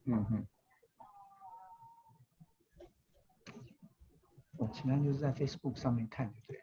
我其他就是在 Facebook 上面看，对。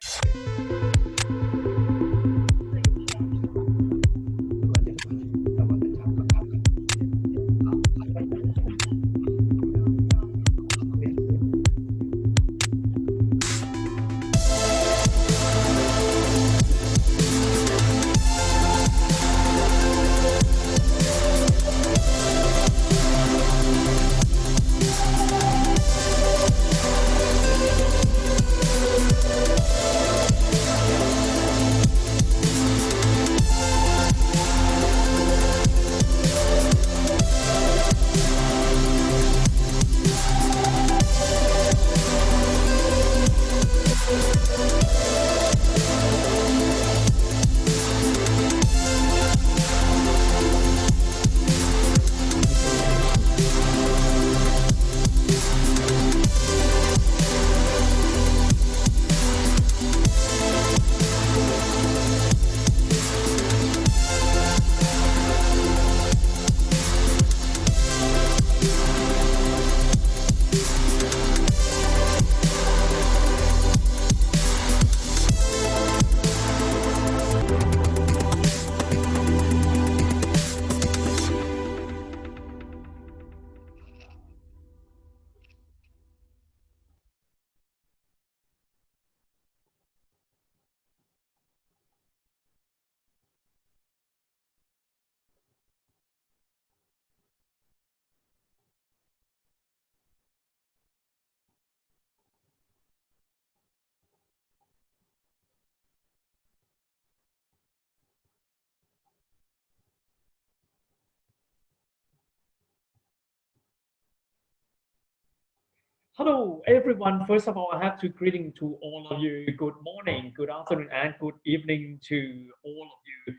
Hello, everyone. First of all, I have to greeting to all of you. Good morning, good afternoon, and good evening to all of you.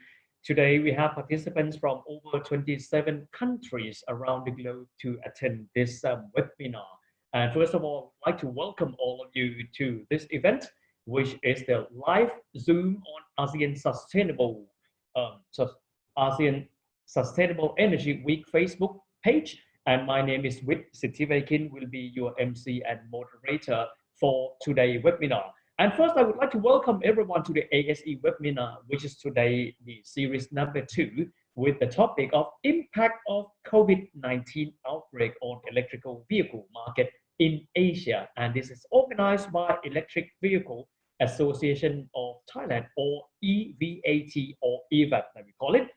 Today, we have participants from over 27 countries around the globe to attend this webinar. And first of all, I'd like to welcome all of you to this event, which is the live Zoom on ASEAN Sustainable Energy Week Facebook page. And my name is Wit Sithivakin, will be your MC and moderator for today's webinar. And first, I would like to welcome everyone to the ASE webinar, which is today the series number 2, with the topic of impact of COVID-19 outbreak on electrical vehicle market in Asia. And this is organized by Electric Vehicle Association of Thailand, or EVAT, or EVAT, as we call it,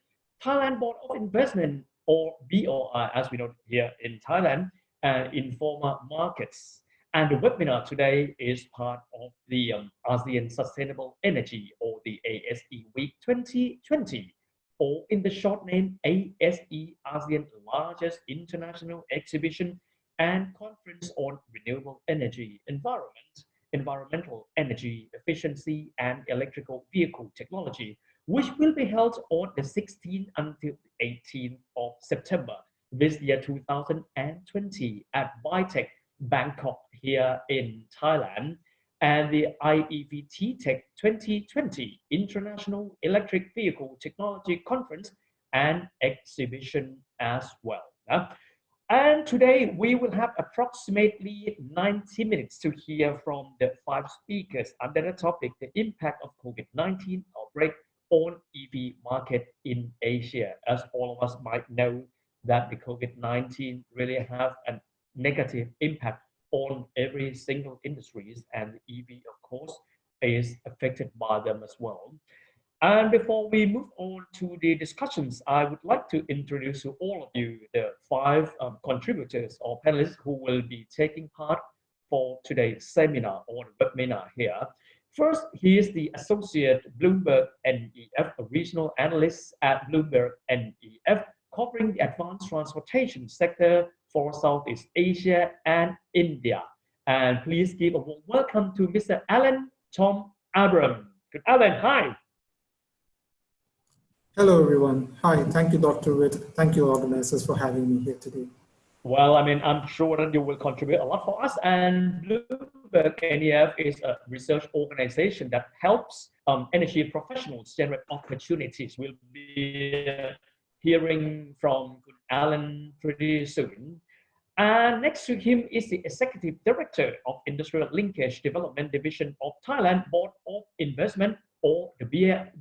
Thailand Board of Investment, or BOI, as we know here in Thailand, and Informa Markets. And the webinar today is part of the ASEAN Sustainable Energy, or the ASE Week 2020, or in the short name ASE, ASEAN's largest international exhibition and conference on renewable energy, environmental energy efficiency, and electrical vehicle technology, which will be held on the 16th until the 18th of September this year 2020 at Vitech, Bangkok here in Thailand, and the IEVT Tech 2020 International Electric Vehicle Technology Conference and Exhibition as well. And today we will have approximately 90 minutes to hear from the 5 speakers under the topic, the impact of COVID-19 outbreak on EV market in Asia. As all of us might know, that the COVID-19 really have a negative impact on every single industries, and the EV, of course, is affected by them as well. And before we move on to the discussions, I would like to introduce to all of you the 5 contributors or panelists who will be taking part for today's seminar or webinar here. First, he is the Associate Bloomberg NEF, a regional analyst at Bloomberg NEF, covering the advanced transportation sector for Southeast Asia and India. And please give a warm welcome to Mr. Alan Tom Abram. Good, Alan, hi. Hello, everyone. Hi, thank you, Dr. Witt. Thank you, organizers, for having me here today. Well, I mean, I'm sure that you will contribute a lot for us. And Bloomberg NEF is a research organization that helps energy professionals generate opportunities. We'll be hearing from Alan pretty soon. And next to him is the Executive Director of Industrial Linkage Development Division of Thailand Board of Investment, or the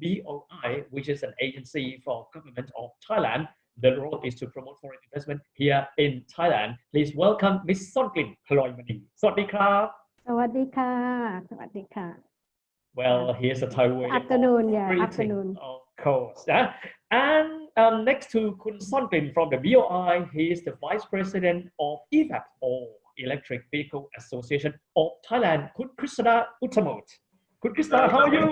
BOI, which is an agency for government of Thailand. The role is to promote foreign investment here in Thailand. Please welcome Ms. Songlin Ploymani. สวัสดีครับ สวัสดีค่ะ สวัสดีค่ะ Well, here's a Thai way Afternoon, of yeah, greeting, afternoon. of course. And next to Kun Songlin from the BOI, he is the Vice President of EVAC, or Electric Vehicle Association of Thailand. Kun Kristada Automotive. Kun Kristada, how are you?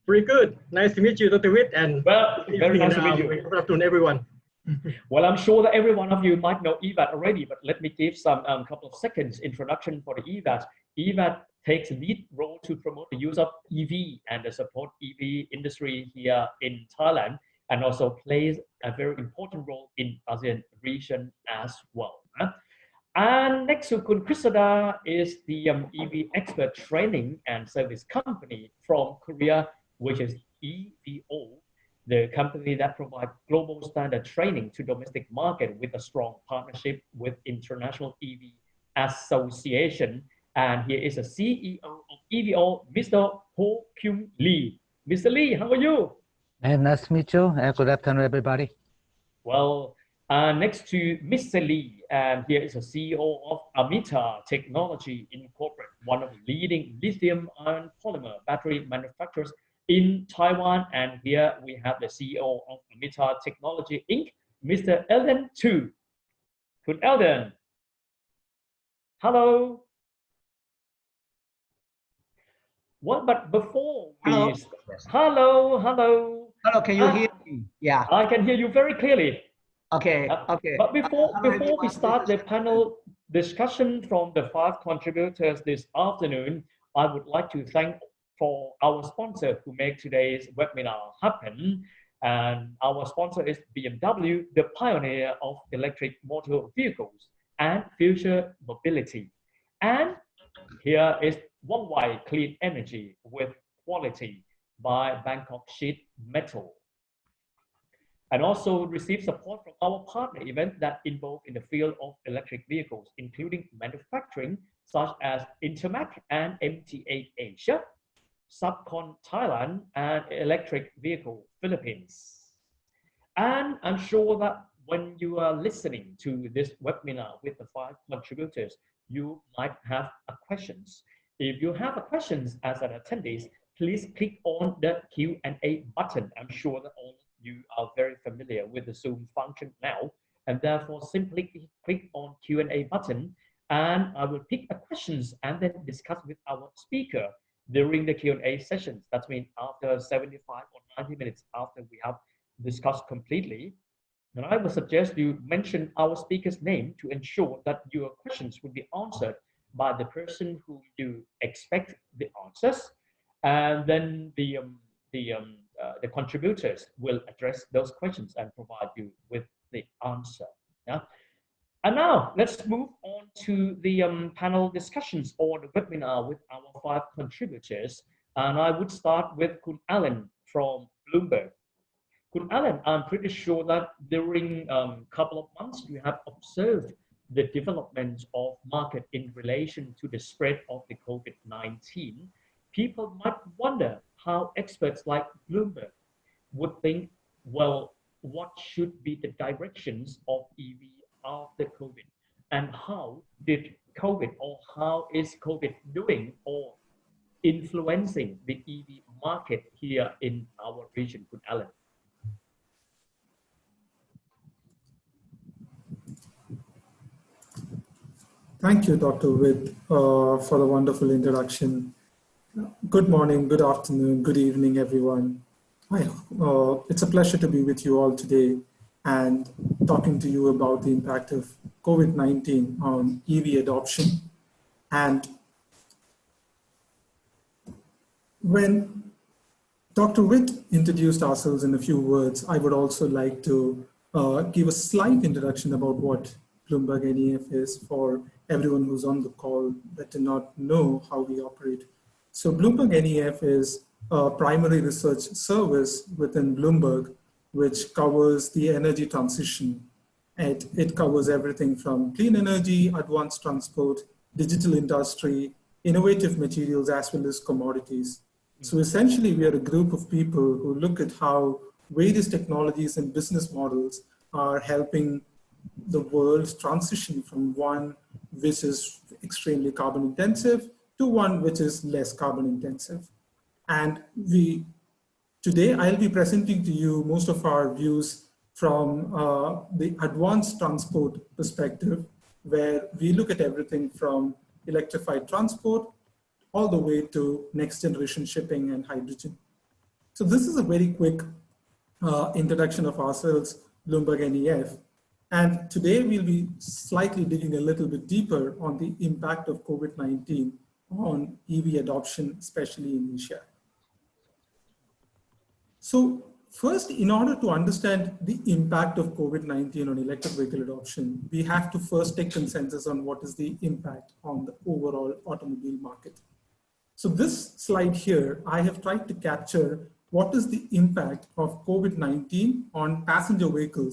Pretty good. Nice to meet you, Dr. Witt, and Well, very nice to meet you. Good afternoon, everyone. Well, I'm sure that every one of you might know EVAT already, but let me give some couple of seconds introduction for the EVAT. EVAT takes lead role to promote the use of EV and the support EV industry here in Thailand, and also plays a very important role in ASEAN region as well. And next to Kun Kristada is the EV expert training and service company from Korea, which is EVO, the company that provides global standard training to domestic market with a strong partnership with International EV Association. And here is the CEO of EVO, Mr. Ho Kyung Lee. Mr. Lee, how are you? Nice to meet you. Good afternoon, everybody. Well, next to Mr. Lee, and here is the CEO of Amita Technology Incorporated, one of the leading lithium-ion polymer battery manufacturers in Taiwan. And here we have the CEO of Amita Technology Inc., Mr. Eldon Tu. Good Eldon. Hello. Well, but before we Hello. hello, Hello, can you hear me? Yeah. I can hear you very clearly. Okay. Okay. But before everyone. we start the panel discussion from the 5 contributors this afternoon, I would like to thank for our sponsor who made today's webinar happen. And our sponsor is BMW, the pioneer of electric motor vehicles and future mobility. And here is One Way Clean Energy with Quality by Bangkok Sheet Metal. And also receive support from our partner events that involve in the field of electric vehicles, including manufacturing, such as Intermac and MTA Asia, Subcon Thailand, and Electric Vehicle Philippines. And I'm sure that when you are listening to this webinar with the 5 contributors, you might have questions. If you have questions as an attendee, please click on the Q&A button. I'm sure that all of you are very familiar with the Zoom function now, and therefore simply click on Q&A button, and I will pick the questions and then discuss with our speaker during the Q&A sessions. That means after 75 or 90 minutes after we have discussed completely. And I would suggest you mention our speaker's name to ensure that your questions will be answered by the person who you expect the answers, and then the contributors will address those questions and provide you with the answer. Yeah. And now let's move on to the panel discussions or the webinar with our 5 contributors. And I would start with Kun Alan from Bloomberg. Kun Alan, I'm pretty sure that during a couple of months you have observed the development of market in relation to the spread of the COVID-19. People might wonder how experts like Bloomberg would think, well, what should be the directions of EV after COVID, and how did COVID, or how is COVID doing or influencing the EV market here in our region? Kun Alan. Thank you, Dr. Witt, for the wonderful introduction. Good morning, good afternoon, good evening, everyone. It's a pleasure to be with you all today and talking to you about the impact of COVID-19 on EV adoption. And when Dr. Witt introduced ourselves in a few words, I would also like to give a slight introduction about what Bloomberg NEF is for everyone who's on the call that did not know how we operate. So Bloomberg NEF is a primary research service within Bloomberg which covers the energy transition. It covers everything from clean energy, advanced transport, digital industry, innovative materials, as well as commodities. So essentially, we are a group of people who look at how various technologies and business models are helping the world transition from one which is extremely carbon intensive to one which is less carbon intensive. And today I'll be presenting to you most of our views from the advanced transport perspective, where we look at everything from electrified transport all the way to next generation shipping and hydrogen. So this is a very quick introduction of ourselves, Bloomberg NEF. And today we'll be slightly digging a little bit deeper on the impact of COVID-19 on EV adoption, especially in Asia. So first, in order to understand the impact of COVID-19 on electric vehicle adoption, we have to first take consensus on what is the impact on the overall automobile market. So this slide here, I have tried to capture what is the impact of COVID-19 on passenger vehicle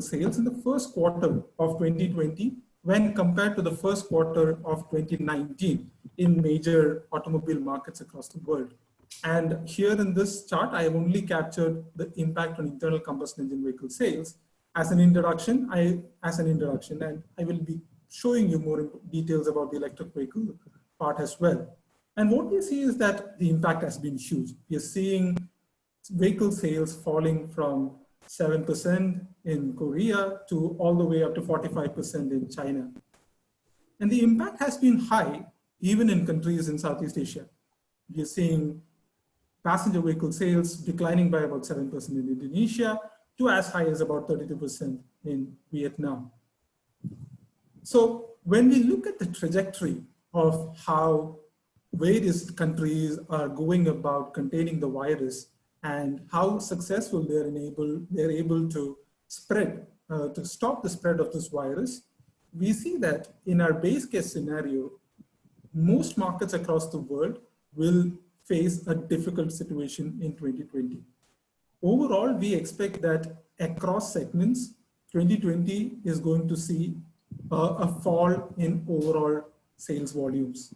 sales in the first quarter of 2020 when compared to the first quarter of 2019 in major automobile markets across the world. And here in this chart, I have only captured the impact on internal combustion engine vehicle sales as an introduction. And I will be showing you more details about the electric vehicle part as well. And what we see is that the impact has been huge. We are seeing vehicle sales falling from 7% in Korea to all the way up to 45% in China. And the impact has been high, even in countries in Southeast Asia. We are seeing passenger vehicle sales declining by about 7% in Indonesia to as high as about 32% in Vietnam. So when we look at the trajectory of how various countries are going about containing the virus and how successful they're able to spread, to stop the spread of this virus, we see that in our base case scenario, most markets across the world will face a difficult situation in 2020. Overall, we expect that across segments, 2020 is going to see a fall in overall sales volumes.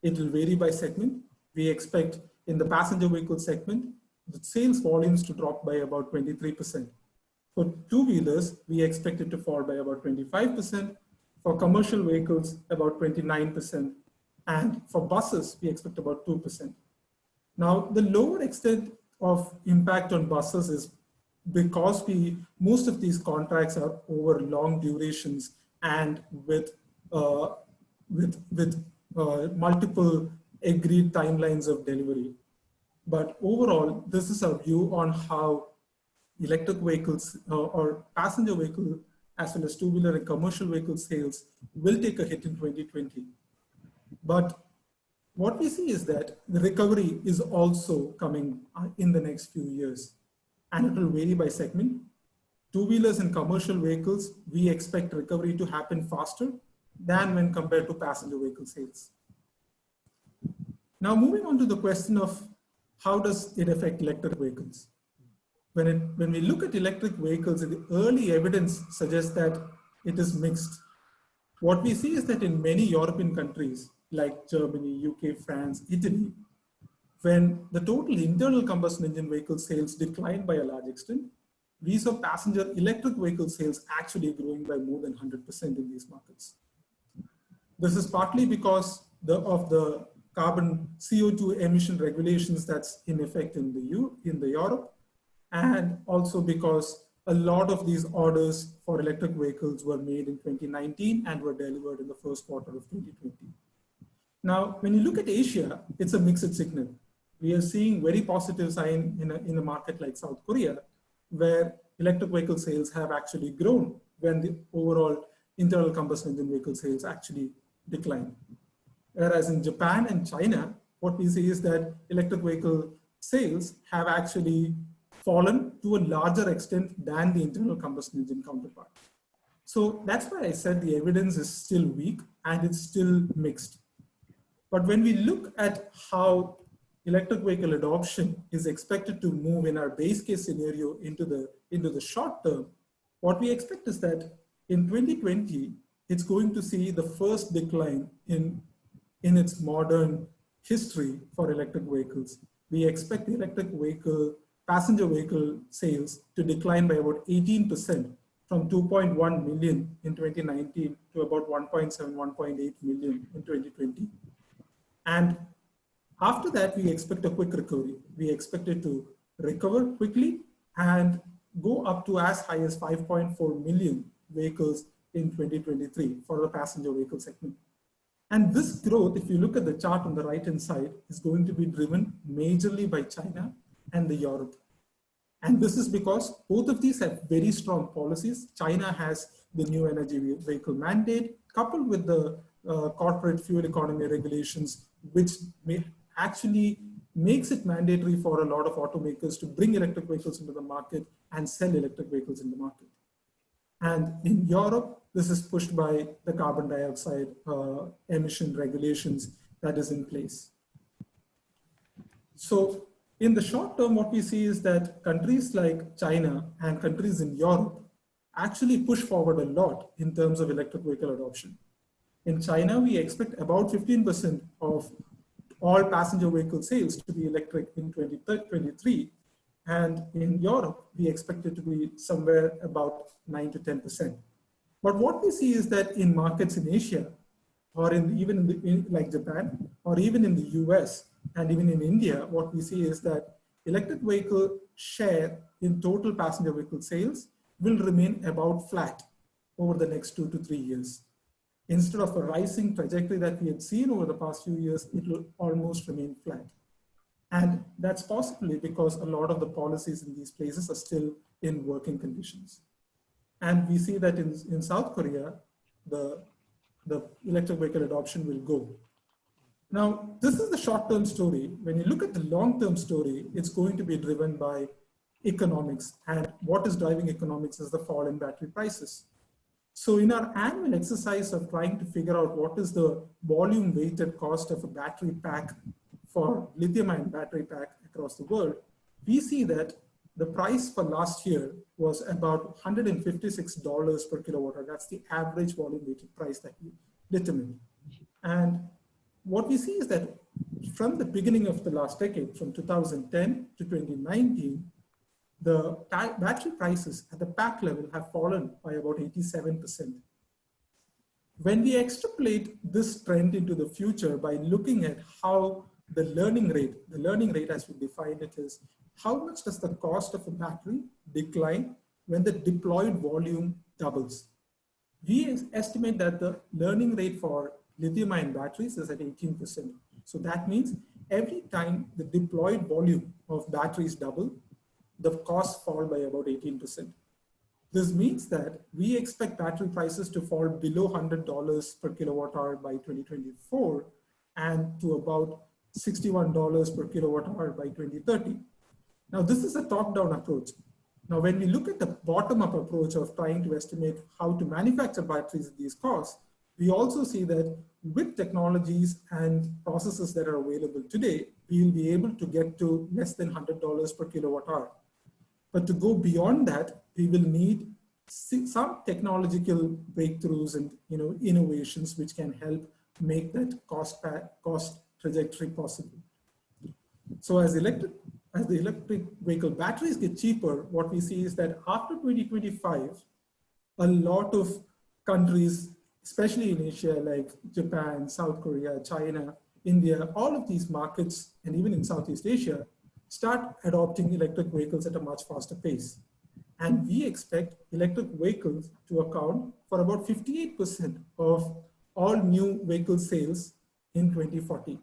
It will vary by segment. We expect in the passenger vehicle segment, the sales volumes to drop by about 23%. For two-wheelers, we expect it to fall by about 25%. For commercial vehicles, about 29%. And for buses, we expect about 2%. Now, the lower extent of impact on buses is because most of these contracts are over long durations and with multiple agreed timelines of delivery. But overall, this is our view on how electric vehicles or passenger vehicle as well as two-wheeler and commercial vehicle sales will take a hit in 2020. But what we see is that the recovery is also coming in the next few years, and it will vary by segment. Two-wheelers and commercial vehicles, we expect recovery to happen faster than when compared to passenger vehicle sales. Now, moving on to the question of how does it affect electric vehicles? When we look at electric vehicles, the early evidence suggests that it is mixed. What we see is that in many European countries, like Germany, UK, France, Italy, when the total internal combustion engine vehicle sales declined by a large extent, we saw passenger electric vehicle sales actually growing by more than 100% in these markets. This is partly because of the carbon CO2 emission regulations that's in effect in the Europe, and also because a lot of these orders for electric vehicles were made in 2019 and were delivered in the first quarter of 2020. Now, when you look at Asia, it's a mixed signal. We are seeing very positive sign in a market like South Korea, where electric vehicle sales have actually grown when the overall internal combustion engine vehicle sales actually decline. Whereas in Japan and China, what we see is that electric vehicle sales have actually fallen to a larger extent than the internal combustion engine counterpart. So that's why I said the evidence is still weak and it's still mixed. But when we look at how electric vehicle adoption is expected to move in our base case scenario into the short term, what we expect is that in 2020, it's going to see the first decline in its modern history for electric vehicles. We expect the electric vehicle, passenger vehicle sales to decline by about 18% from 2.1 million in 2019 to about 1.7, 1.8 million in 2020. And after that, we expect a quick recovery. We expect it to recover quickly and go up to as high as 5.4 million vehicles in 2023 for the passenger vehicle segment. And this growth, if you look at the chart on the right-hand side, is going to be driven majorly by China and the Europe. And this is because both of these have very strong policies. China has the new energy vehicle mandate, coupled with the corporate fuel economy regulations, which actually makes it mandatory for a lot of automakers to bring electric vehicles into the market and sell electric vehicles in the market. And in Europe, this is pushed by the carbon dioxide emission regulations that is in place. So in the short term, what we see is that countries like China and countries in Europe actually push forward a lot in terms of electric vehicle adoption. In China, we expect about 15% of all passenger vehicle sales to be electric in 2023. And in Europe, we expect it to be somewhere about 9 to 10%. But what we see is that in markets in Asia, or even like Japan, or even in the US, and even in India, what we see is that electric vehicle share in total passenger vehicle sales will remain about flat over the next 2 to 3 years. Instead of a rising trajectory that we had seen over the past few years, it will almost remain flat. And that's possibly because a lot of the policies in these places are still in working conditions. And we see that in South Korea, the electric vehicle adoption will go. Now, this is the short-term story. When you look at the long-term story, it's going to be driven by economics. And what is driving economics is the fall in battery prices. So in our annual exercise of trying to figure out what is the volume weighted cost of a battery pack for lithium-ion battery pack across the world, we see that the price for last year was about $156 per kilowatt hour. That's the average volume weighted price that we determined. And what we see is that from the beginning of the last decade, from 2010 to 2019, the battery prices at the pack level have fallen by about 87%. When we extrapolate this trend into the future by looking at how the learning rate as we define it is, how much does the cost of a battery decline when the deployed volume doubles? We estimate that the learning rate for lithium-ion batteries is at 18%. So that means every time the deployed volume of batteries double, the costs fall by about 18%. This means that we expect battery prices to fall below $100 per kilowatt hour by 2024 and to about $61 per kilowatt hour by 2030. Now, this is a top-down approach. Now, when we look at the bottom-up approach of trying to estimate how to manufacture batteries at these costs, we also see that with technologies and processes that are available today, we will be able to get to less than $100 per kilowatt hour. But to go beyond that, we will need some technological breakthroughs and innovations which can help make that cost trajectory possible. So as the electric vehicle batteries get cheaper, what we see is that after 2025, a lot of countries, especially in Asia, like Japan, South Korea, China, India, all of these markets, and even in Southeast Asia, start adopting electric vehicles at a much faster pace. And we expect electric vehicles to account for about 58% of all new vehicle sales in 2040,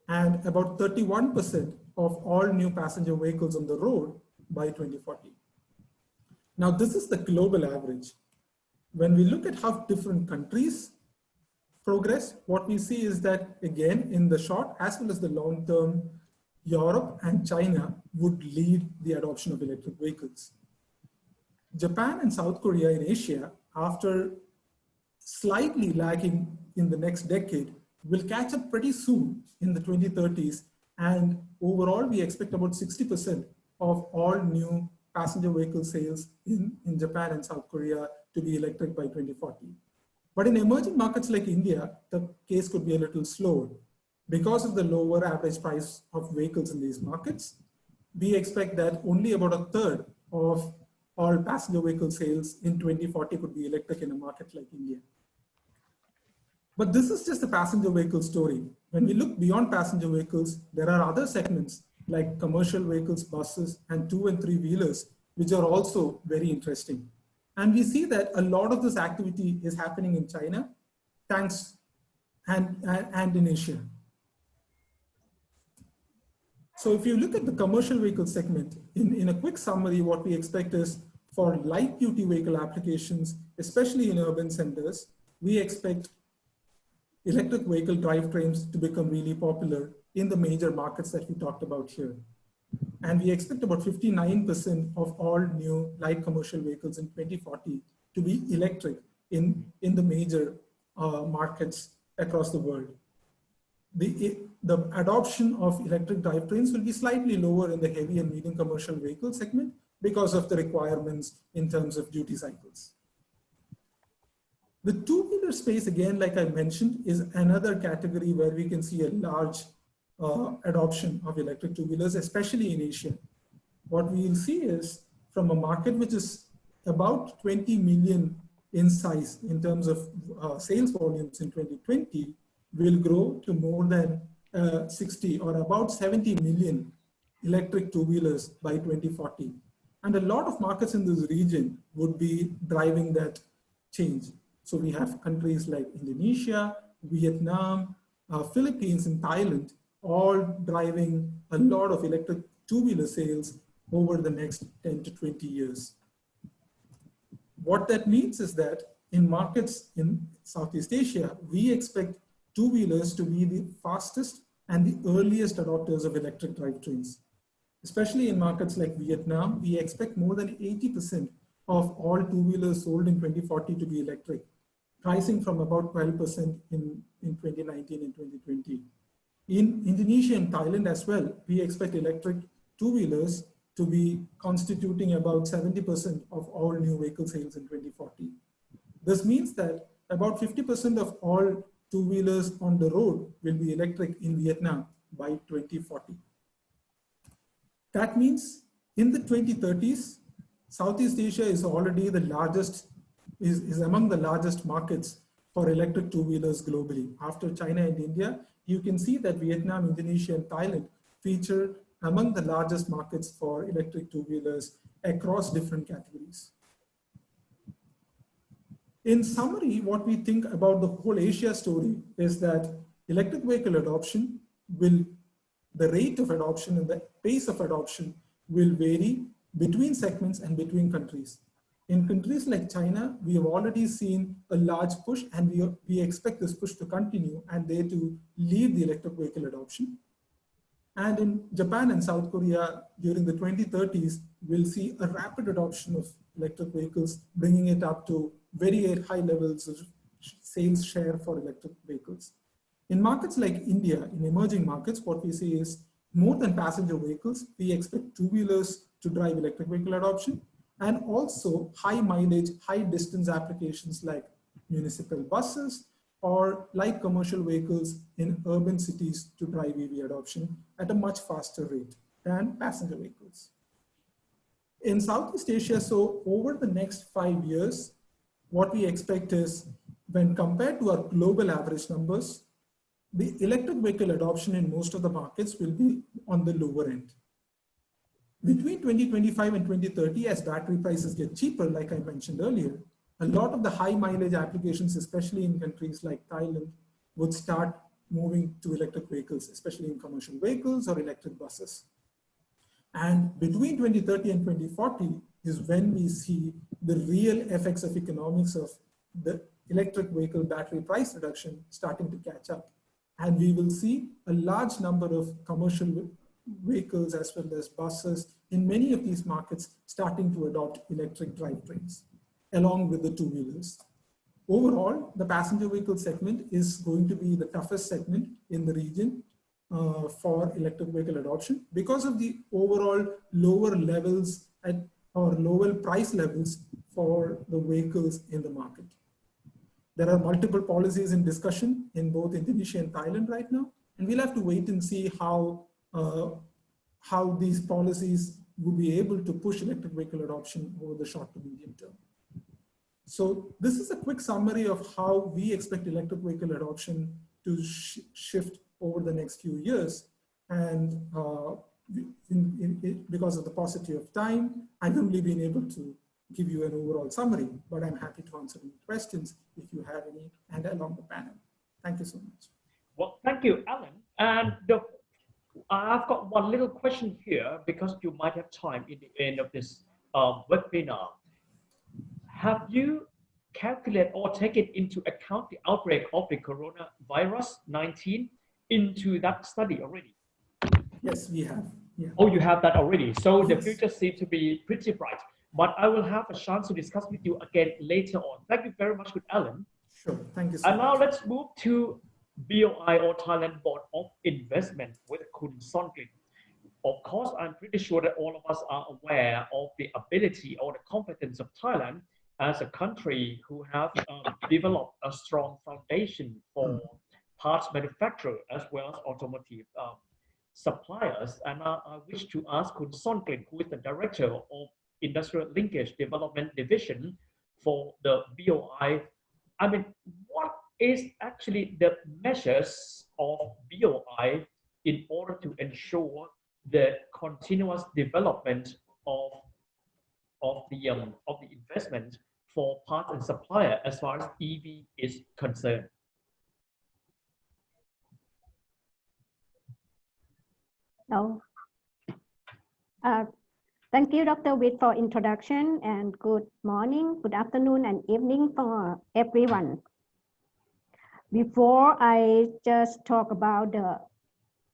and about 31% of all new passenger vehicles on the road by 2040. Now, this is the global average. When we look at how different countries progress, what we see is that, again, in the short as well as the long term, Europe and China would lead the adoption of electric vehicles. Japan and South Korea in Asia, after slightly lagging in the next decade, will catch up pretty soon in the 2030s And overall, we expect about 60% of all new passenger vehicle sales in Japan and South Korea to be electric by 2040. But in emerging markets like India, the case could be a little slower. Because of the lower average price of vehicles in these markets, we expect that only about a third of all passenger vehicle sales in 2040 could be electric in a market like India. But this is just the passenger vehicle story. When we look beyond passenger vehicles, there are other segments like commercial vehicles, buses, and 2- and 3-wheelers, which are also very interesting. And we see that a lot of this activity is happening in China, and in Asia. So if you look at the commercial vehicle segment, in a quick summary, what we expect is for light duty vehicle applications, especially in urban centers, we expect electric vehicle drivetrains to become really popular in the major markets that we talked about here. And we expect about 59% of all new light commercial vehicles in 2040 to be electric in the major markets across the world. The adoption of electric drivetrains will be slightly lower in the heavy and medium commercial vehicle segment because of the requirements in terms of duty cycles. The 2-wheeler space, again, like I mentioned, is another category where we can see a large adoption of electric 2-wheelers, especially in Asia. What we will see is from a market which is about 20 million in size in terms of sales volumes in 2020, will grow to more than 60 or about 70 million electric 2-wheelers by 2040. And a lot of markets in this region would be driving that change. So we have countries like Indonesia, Vietnam, Philippines, and Thailand, all driving a lot of electric 2-wheeler sales over the next 10 to 20 years. What that means is that in markets in Southeast Asia, we expect 2-wheelers to be the fastest and the earliest adopters of electric drivetrains. Especially in markets like Vietnam, we expect more than 80% of all 2-wheelers sold in 2040 to be electric, rising from about 12% in 2019 and 2020. In Indonesia and Thailand as well, we expect electric 2-wheelers to be constituting about 70% of all new vehicle sales in 2040. This means that about 50% of all 2-wheelers on the road will be electric in Vietnam by 2040. That means in the 2030s, Southeast Asia is already the largest, is among the largest markets for electric 2-wheelers globally. After China and India, you can see that Vietnam, Indonesia, and Thailand feature among the largest markets for electric 2-wheelers across different categories. In summary, what we think about the whole Asia story is that electric vehicle adoption the rate of adoption and the pace of adoption will vary between segments and between countries. In countries like China, we have already seen a large push, and we expect this push to continue and they to lead the electric vehicle adoption. And in Japan and South Korea, during the 2030s, we'll see a rapid adoption of electric vehicles, bringing it up to very high levels of sales share for electric vehicles. In markets like India, in emerging markets, what we see is more than passenger vehicles, we expect 2-wheelers to drive electric vehicle adoption, and also high mileage, high distance applications like municipal buses or light commercial vehicles in urban cities to drive EV adoption at a much faster rate than passenger vehicles. In Southeast Asia, so over the next 5 years, what we expect is when compared to our global average numbers, the electric vehicle adoption in most of the markets will be on the lower end. Between 2025 and 2030, as battery prices get cheaper, like I mentioned earlier, a lot of the high mileage applications, especially in countries like Thailand, would start moving to electric vehicles, especially in commercial vehicles or electric buses. And between 2030 and 2040 is when we see the real effects of economics of the electric vehicle battery price reduction starting to catch up. And we will see a large number of commercial vehicles as well as buses in many of these markets starting to adopt electric drivetrains, along with the 2-wheelers. Overall, the passenger vehicle segment is going to be the toughest segment in the region for electric vehicle adoption because of the overall lower levels or lower price levels for the vehicles in the market. There are multiple policies in discussion in both Indonesia and Thailand right now, and we'll have to wait and see how these policies will be able to push electric vehicle adoption over the short to medium term. So this is a quick summary of how we expect electric vehicle adoption to shift over the next few years. And because of the paucity of time, I've only been able to give you an overall summary, but I'm happy to answer any questions if you have any, and along the panel. Thank you so much. Well, thank you, Alan. And I've got one little question here because you might have time in the end of this webinar. Have you calculated or taken into account the outbreak of the coronavirus 19 into that study already? Yes, we have. Yeah. Oh, you have that already. So the Yes. future seems to be pretty bright. But I will have a chance to discuss with you again later on. Thank you very much, good Alan. Sure, thank you so And now much. let's move to BOI or Thailand Board of Investment with Kun Songlin. Of course, I'm pretty sure that all of us are aware of the ability or the competence of Thailand as a country who have developed a strong foundation for parts manufacturer as well as automotive suppliers. And I wish to ask Kun Songlin, who is the Director of Industrial Linkage Development Division for the BOI. I mean, what is actually the measures of BOI in order to ensure the continuous development of the investment for parts and supplier as far as EV is concerned? So, thank you, Dr. Witt, for introduction, and good morning, good afternoon, and evening for everyone. Before I just talk about the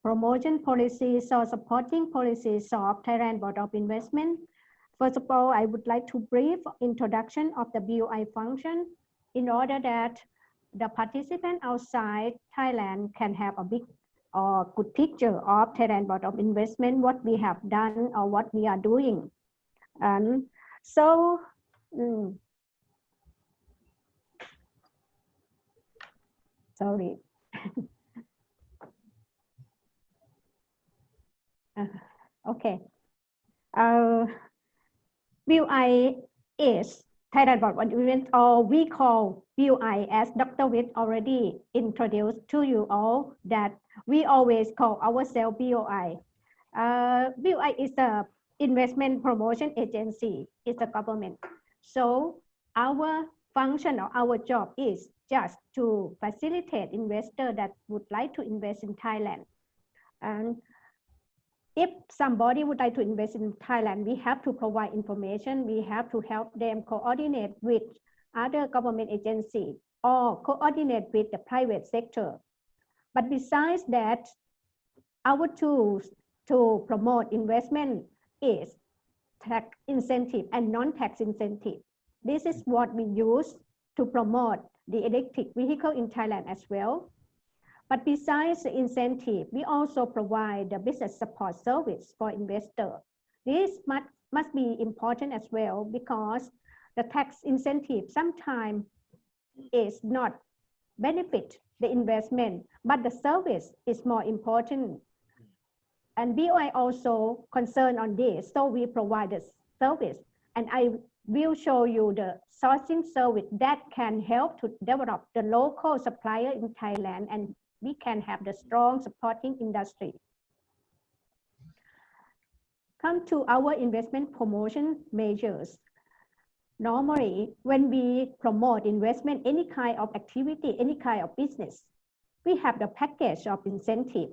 promotion policies or supporting policies of Thailand Board of Investment, first of all, I would like to brief introduction of the BOI function in order that the participant outside Thailand can have a big or good picture of Thailand Board of Investment, what we have done or what we are doing. And so, sorry. Okay. BOI is Thailand Board of Investment, or we call BOI, as Dr. Witt already introduced to you all, that we always call ourselves BOI. BOI is the investment promotion agency. It's a government. So our function or our job is just to facilitate investors that would like to invest in Thailand. And if somebody would like to invest in Thailand, we have to provide information. We have to help them coordinate with other government agencies or coordinate with the private sector. But besides that, our tools to promote investment is tax incentive and non-tax incentive. This is what we use to promote the electric vehicle in Thailand as well. But besides the incentive, we also provide the business support service for investors. This must be important as well because the tax incentive sometimes is not benefit the investment, but the service is more important. And BOI also concerned on this, so we provide the service. And I will show you the sourcing service that can help to develop the local supplier in Thailand, and we can have the strong supporting industry. Come to our investment promotion measures. Normally, when we promote investment, any kind of activity, any kind of business, we have the package of incentive.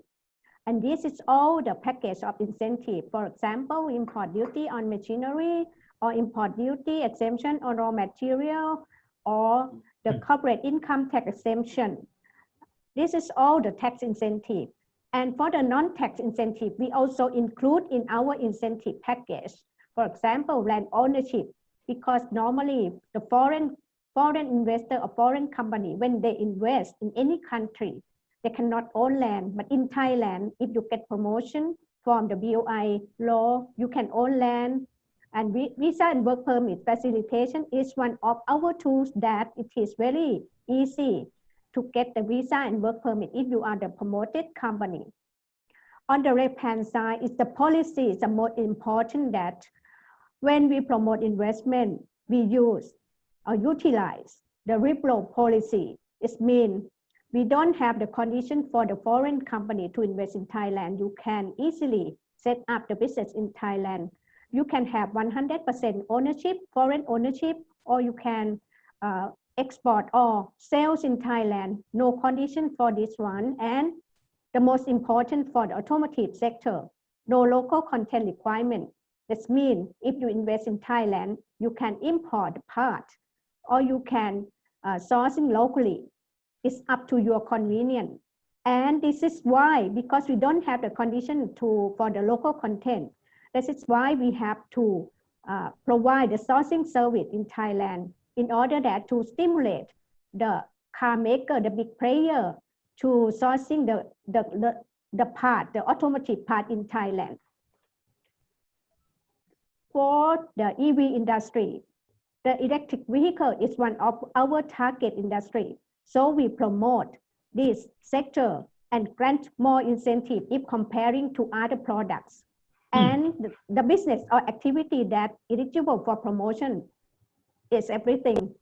And this is all the package of incentive. For example, import duty on machinery, or import duty exemption on raw material, or the corporate income tax exemption. This is all the tax incentive. And for the non-tax incentive, we also include in our incentive package. For example, land ownership, because normally the foreign investor or foreign company, when they invest in any country, They cannot own land. But in Thailand, if you get promotion from the BOI law, you can own land. And visa and work permit facilitation is one of our tools that it is very easy to get the visa and work permit if you are the promoted company. On the left-hand side is the policy is the most important that when we promote investment, we use or utilize the RIPLO policy. It means we don't have the condition for the foreign company to invest in Thailand. You can easily set up the business in Thailand. You can have 100% ownership, foreign ownership, or you can export or sales in Thailand. No condition for this one. And the most important for the automotive sector, no local content requirement. That means if you invest in Thailand, you can import the part or you can sourcing locally. It's up to your convenience. And this is why, because we don't have the condition for the local content, this is why we have to provide the sourcing service in Thailand in order that to stimulate the car maker, the big player, to sourcing the part, the automotive part in Thailand. For the EV industry, the electric vehicle is one of our target industry. So we promote this sector and grant more incentive if comparing to other products. And the business or activity that eligible for promotion is everything.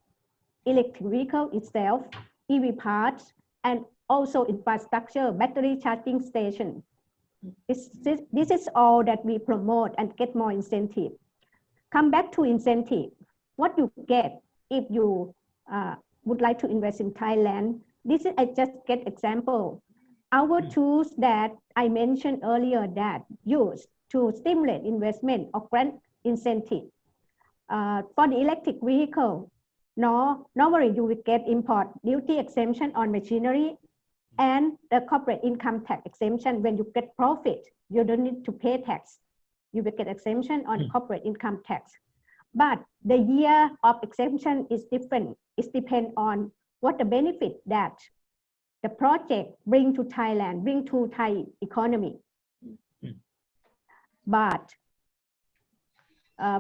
Electric vehicle itself, EV parts, and also infrastructure, battery charging station. This is all that we promote and get more incentive. Come back to incentive. What you get if you would like to invest in Thailand. This is, I just get example. Our tools that I mentioned earlier that used to stimulate investment or grant incentive. For the electric vehicle, normally you will get import duty exemption on machinery and the corporate income tax exemption. When you get profit, you don't need to pay tax. You will get exemption on corporate income tax. But the year of exemption is different. It depends on what the benefit that the project bring to Thailand, bring to Thai economy. But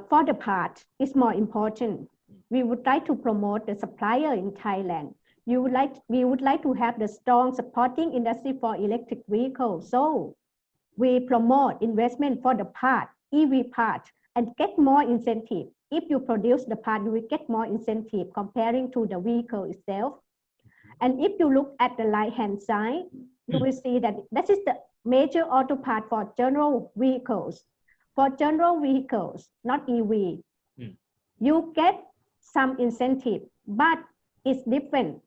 for the part, it's more important. We would like to promote the supplier in Thailand. We would like to have the strong supporting industry for electric vehicles. So we promote investment for the part, EV part, and get more incentive. If you produce the part, you will get more incentive comparing to the vehicle itself. And if you look at the right-hand side, you will see that this is the major auto part for general vehicles. For general vehicles, not EV, you get some incentive, but it's different.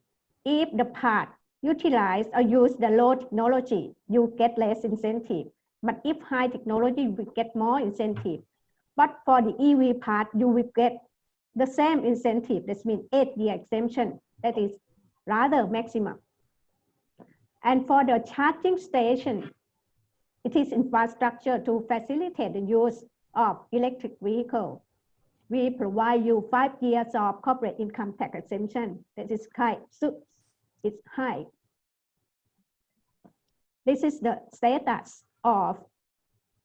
If the part utilize or use the low technology, you get less incentive. But if high technology, you will get more incentive. But for the EV part, you will get the same incentive. That means 8-year exemption. That is rather maximum. And for the charging station, it is infrastructure to facilitate the use of electric vehicle. We provide you 5 years of corporate income tax exemption. That is high. So it's high. This is the status of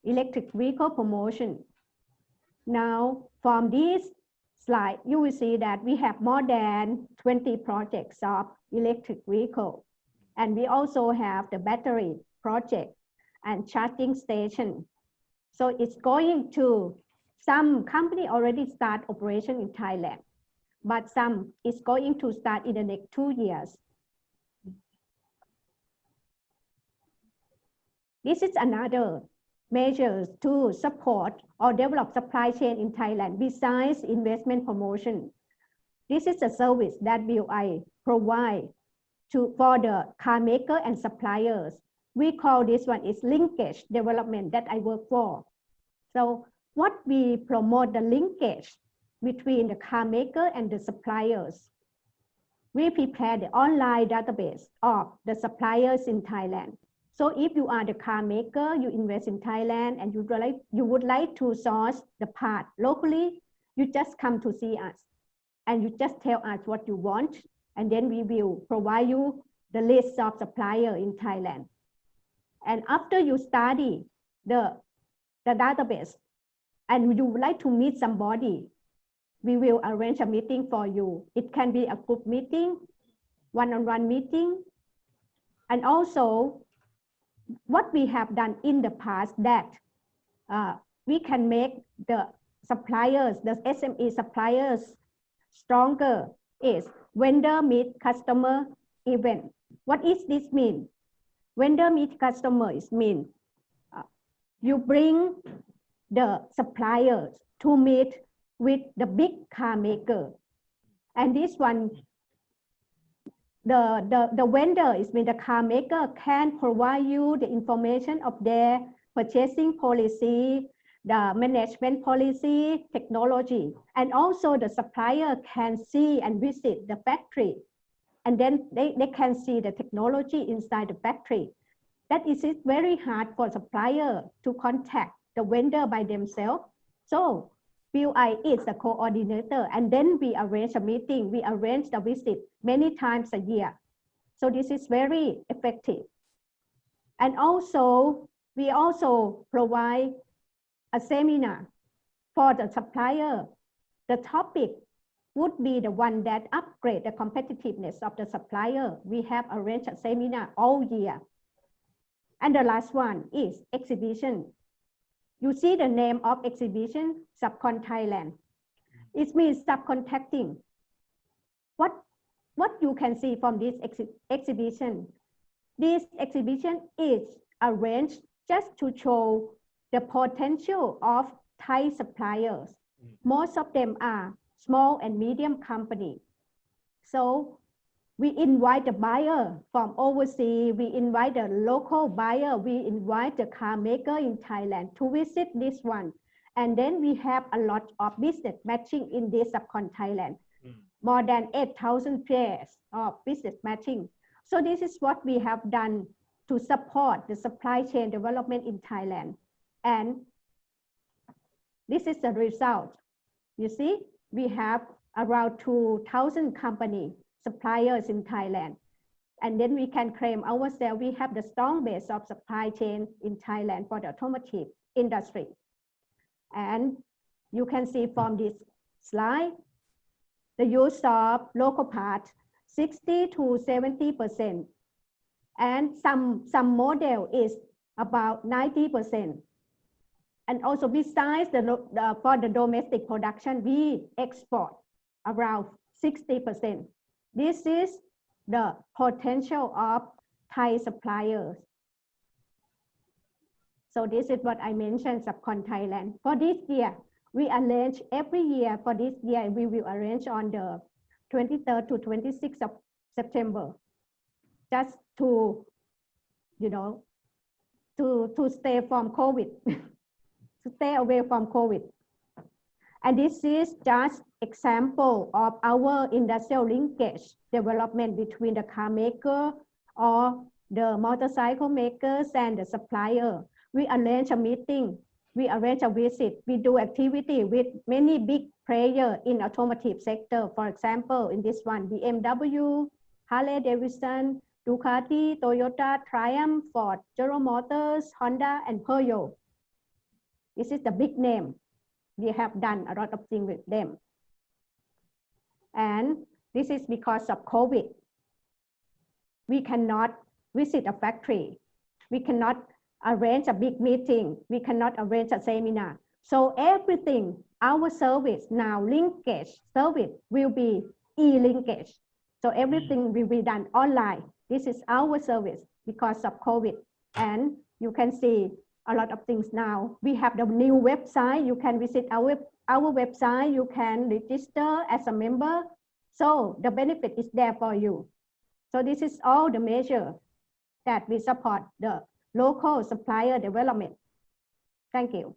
electric vehicle promotion. Now, from this slide, you will see that we have more than 20 projects of electric vehicle. And we also have the battery project and charging station. So it's going to, some company already start operation in Thailand, but some is going to start in the next 2 years. This is another measures to support or develop supply chain in Thailand besides investment promotion. This is a service that BOI provide for the car maker and suppliers. We call this one is linkage development that I work for. So what we promote the linkage between the car maker and the suppliers. We prepare the online database of the suppliers in Thailand. So if you are the car maker, you invest in Thailand and you would like to source the part locally, you just come to see us and you just tell us what you want, and then we will provide you the list of supplier in Thailand. And after you study the database and you would like to meet somebody, we will arrange a meeting for you. It can be a group meeting, one-on-one meeting. And also what we have done in the past that we can make the suppliers, the SME suppliers stronger is vendor meet customer event. What is this mean? Vendor meet customer is mean you bring the suppliers to meet with the big car maker. And this one, the vendor is mean the car maker can provide you the information of their purchasing policy, the management policy, technology, and also the supplier can see and visit the factory. And then they can see the technology inside the factory. That is it very hard for supplier to contact the vendor by themselves. So BUI is the coordinator, and then we arrange a meeting, we arrange the visit many times a year. So this is very effective. And also, we also provide a seminar for the supplier. The topic would be the one that upgrade the competitiveness of the supplier. We have arranged a seminar all year. And the last one is exhibition. You see the name of exhibition, Subcon Thailand. It means subcontracting. What you can see from this exhibition? This exhibition is arranged just to show the potential of Thai suppliers. Most of them are small and medium company. So we invite the buyer from overseas, we invite the local buyer, we invite the car maker in Thailand to visit this one. And then we have a lot of business matching in this Subcon Thailand. More than 8,000 pairs of business matching. So this is what we have done to support the supply chain development in Thailand. And this is the result. You see, we have around 2,000 company suppliers in Thailand. And then we can claim ourselves, we have the strong base of supply chain in Thailand for the automotive industry. And you can see from this slide, the use of local parts, 60 to 70%. And some model is about 90%. And also besides for the domestic production, we export around 60%. This is the potential of Thai suppliers. So this is what I mentioned, Subcon Thailand. For this year, we arrange every year. For this year, we will arrange on the 23rd to 26th of September, just to, to stay from COVID, to stay away from COVID. And this is just example of our industrial linkage development between the car maker or the motorcycle makers and the supplier. We arrange a meeting, we arrange a visit, we do activity with many big players in automotive sector. For example, in this one, BMW, Harley Davidson, Ducati, Toyota, Triumph, Ford, General Motors, Honda, and Peugeot. This is the big name. We have done a lot of things with them. And this is because of COVID. We cannot visit a factory. We cannot arrange a big meeting. We cannot arrange a seminar. So everything, our service now, linkage service will be e-linkage. So everything will be done online. This is our service because of COVID. And you can see a lot of things now. We have the new website. You can visit our website. You can register as a member. So the benefit is there for you. So this is all the measure that we support the local supplier development. Thank you.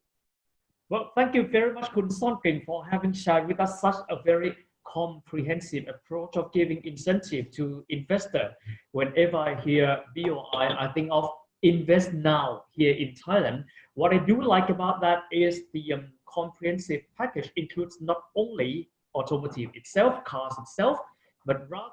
Well, thank you very much, Khun Sonkin, for having shared with us such a very comprehensive approach of giving incentive to investor. Whenever I hear BOI, I think of invest now here in Thailand. What I do like about that is the comprehensive package includes not only automotive itself, cars itself, but rather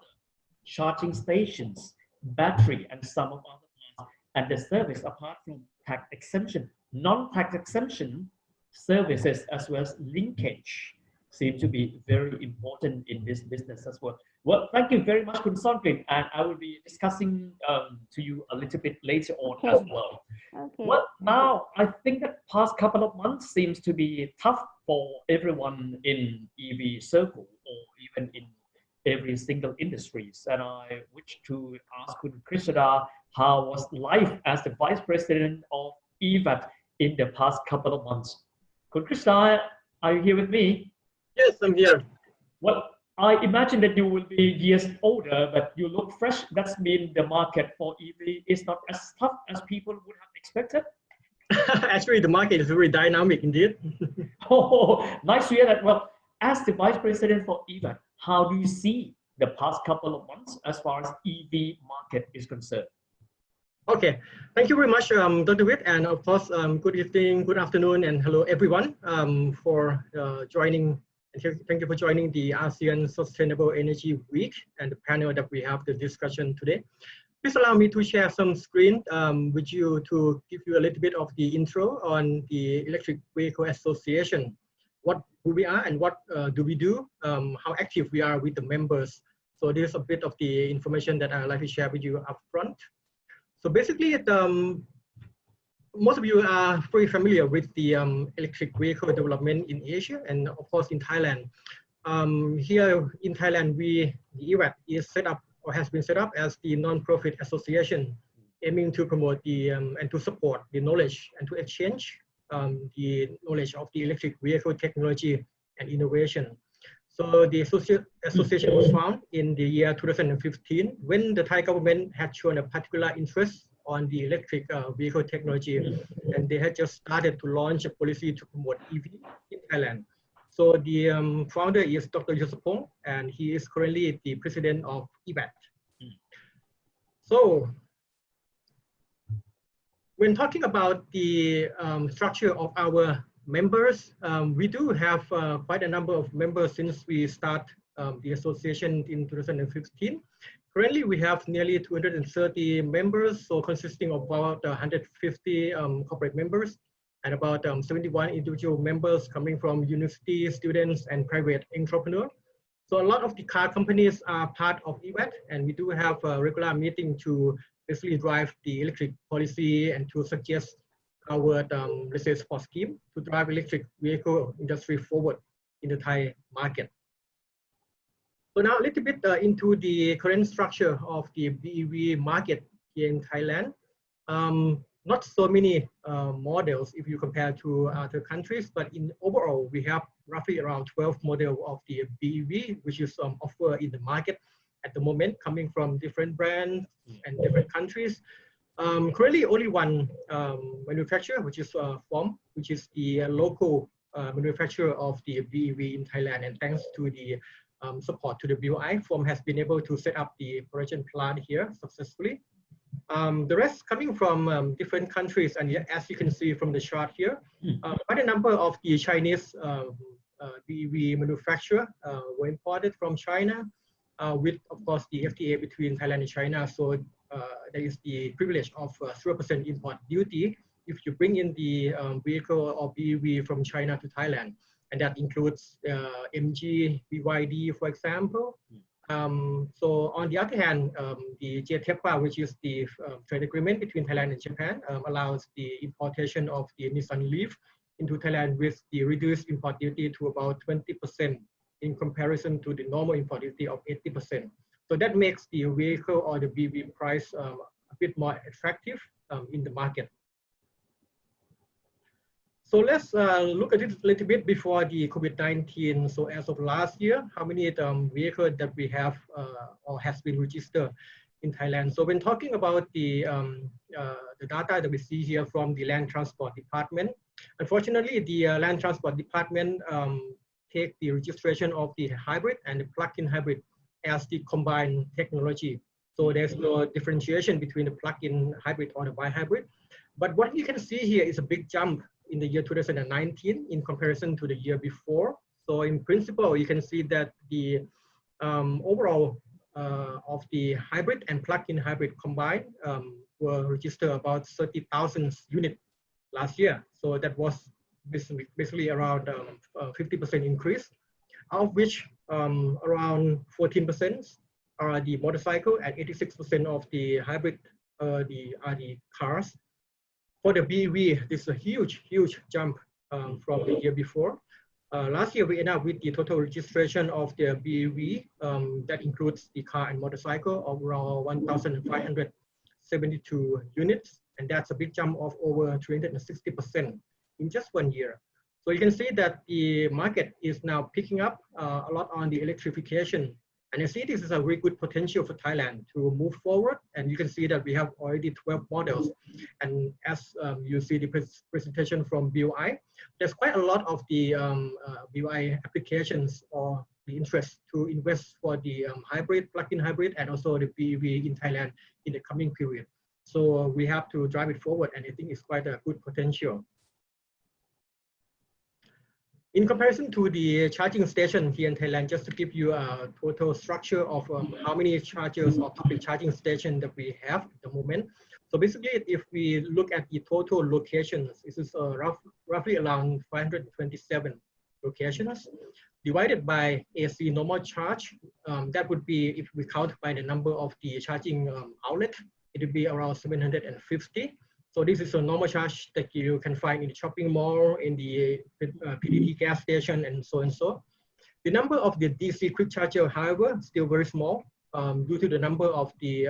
charging stations, battery, and some of other parts, and the service apart from tax exemption, non-tax exemption services as well as linkage seem to be very important in this business as well. Well, thank you very much, Khun Songlin, and I will be discussing to you a little bit later on as well. Okay. Well, now I think that past couple of months seems to be tough for everyone in EV circle or even in every single industries. And I wish to ask Khun Krishna, how was life as the Vice President of EVAT in the past couple of months? Khun Krishna, are you here with me? Yes, I'm here. Well, I imagine that you will be years older, but you look fresh. That's mean the market for EV is not as tough as people would have expected. Actually, the market is very dynamic indeed. Oh, nice to hear that. Well, as the Vice President for EVAT, how do you see the past couple of months as far as EV market is concerned? Okay, thank you very much, Dr. Witt, and of course, good evening, good afternoon, and hello everyone for joining. Thank you for joining the ASEAN Sustainable Energy Week and the panel that we have the discussion today. Please allow me to share some screen with you to give you a little bit of the intro on the Electric Vehicle Association. What who we are and what do we do, how active we are with the members. So this is a bit of the information that I'd like to share with you up front. So basically, most of you are very familiar with the electric vehicle development in Asia and of course in Thailand. Here in Thailand, the EVAT is set up or has been set up as the non-profit association aiming to promote the and to support the knowledge and to exchange the knowledge of the electric vehicle technology and innovation. So the association was found in the year 2015 when the Thai government had shown a particular interest on the electric vehicle technology, and they had just started to launch a policy to promote EV in Thailand. So the founder is Dr. Yusapong, and he is currently the president of EVAT. So when talking about the structure of our members, we do have quite a number of members since we start the association in 2015. Currently, we have nearly 230 members, so consisting of about 150 corporate members and about 71 individual members coming from university students and private entrepreneurs. So a lot of the car companies are part of EVAT, and we do have a regular meeting to basically drive the electric policy and to suggest our let's say support scheme to drive electric vehicle industry forward in the Thai market. So now a little bit into the current structure of the BEV market here in Thailand. Not so many models if you compare to other countries, but in overall, we have roughly around 12 models of the BEV, which is offered in the market at the moment, coming from different brands and different countries. Currently, only one manufacturer, which is FOM, which is the local manufacturer of the BEV in Thailand, and thanks to the support to the BOI, FOM has been able to set up the production plant here successfully. The rest coming from different countries, and as you can see from the chart here, quite a number of the Chinese BEV manufacturer were imported from China, with of course the FTA between Thailand and China. So there is the privilege of 0% import duty if you bring in the vehicle or BEV from China to Thailand. And that includes MG, BYD, for example. So on the other hand, the JTEPA, which is the trade agreement between Thailand and Japan, allows the importation of the Nissan Leaf into Thailand with the reduced import duty to about 20% in comparison to the normal import duty of 80%. So that makes the vehicle or the BEV price a bit more attractive in the market. So let's look at it a little bit before the COVID-19. So as of last year, how many vehicles that we have or has been registered in Thailand? So when talking about the data that we see here from the Land Transport Department, unfortunately, the Land Transport Department take the registration of the hybrid and the plug-in hybrid as the combined technology. So there's no differentiation between the plug-in hybrid or the bi-hybrid. But what you can see here is a big jump in the year 2019 in comparison to the year before. So in principle, you can see that the overall of the hybrid and plug-in hybrid combined were registered about 30,000 units last year. So that was basically around 50% increase, of which around 14% are the motorcycle and 86% of the hybrid are the cars. For the BEV, this is a huge jump from the year before. Last year, we ended up with the total registration of the BEV that includes the car and motorcycle of around 1,572 units. And that's a big jump of over 360% in just 1 year. So you can see that the market is now picking up a lot on the electrification. And I see this is a very good potential for Thailand to move forward. And you can see that we have already 12 models. And as you see the presentation from BOI, there's quite a lot of the BOI applications or the interest to invest for the hybrid, plug-in hybrid, and also the BEV in Thailand in the coming period. So we have to drive it forward, and I think it's quite a good potential. In comparison to the charging station here in Thailand, just to give you a total structure of how many chargers or public charging stations that we have at the moment. So basically, if we look at the total locations, this is roughly around 527 locations, divided by ASE normal charge. That would be, if we count by the number of the charging outlets, it would be around 750. So this is a normal charge that you can find in the shopping mall, in the PDT gas station, and so and so. The number of the DC quick charger, however, still very small due to the number of the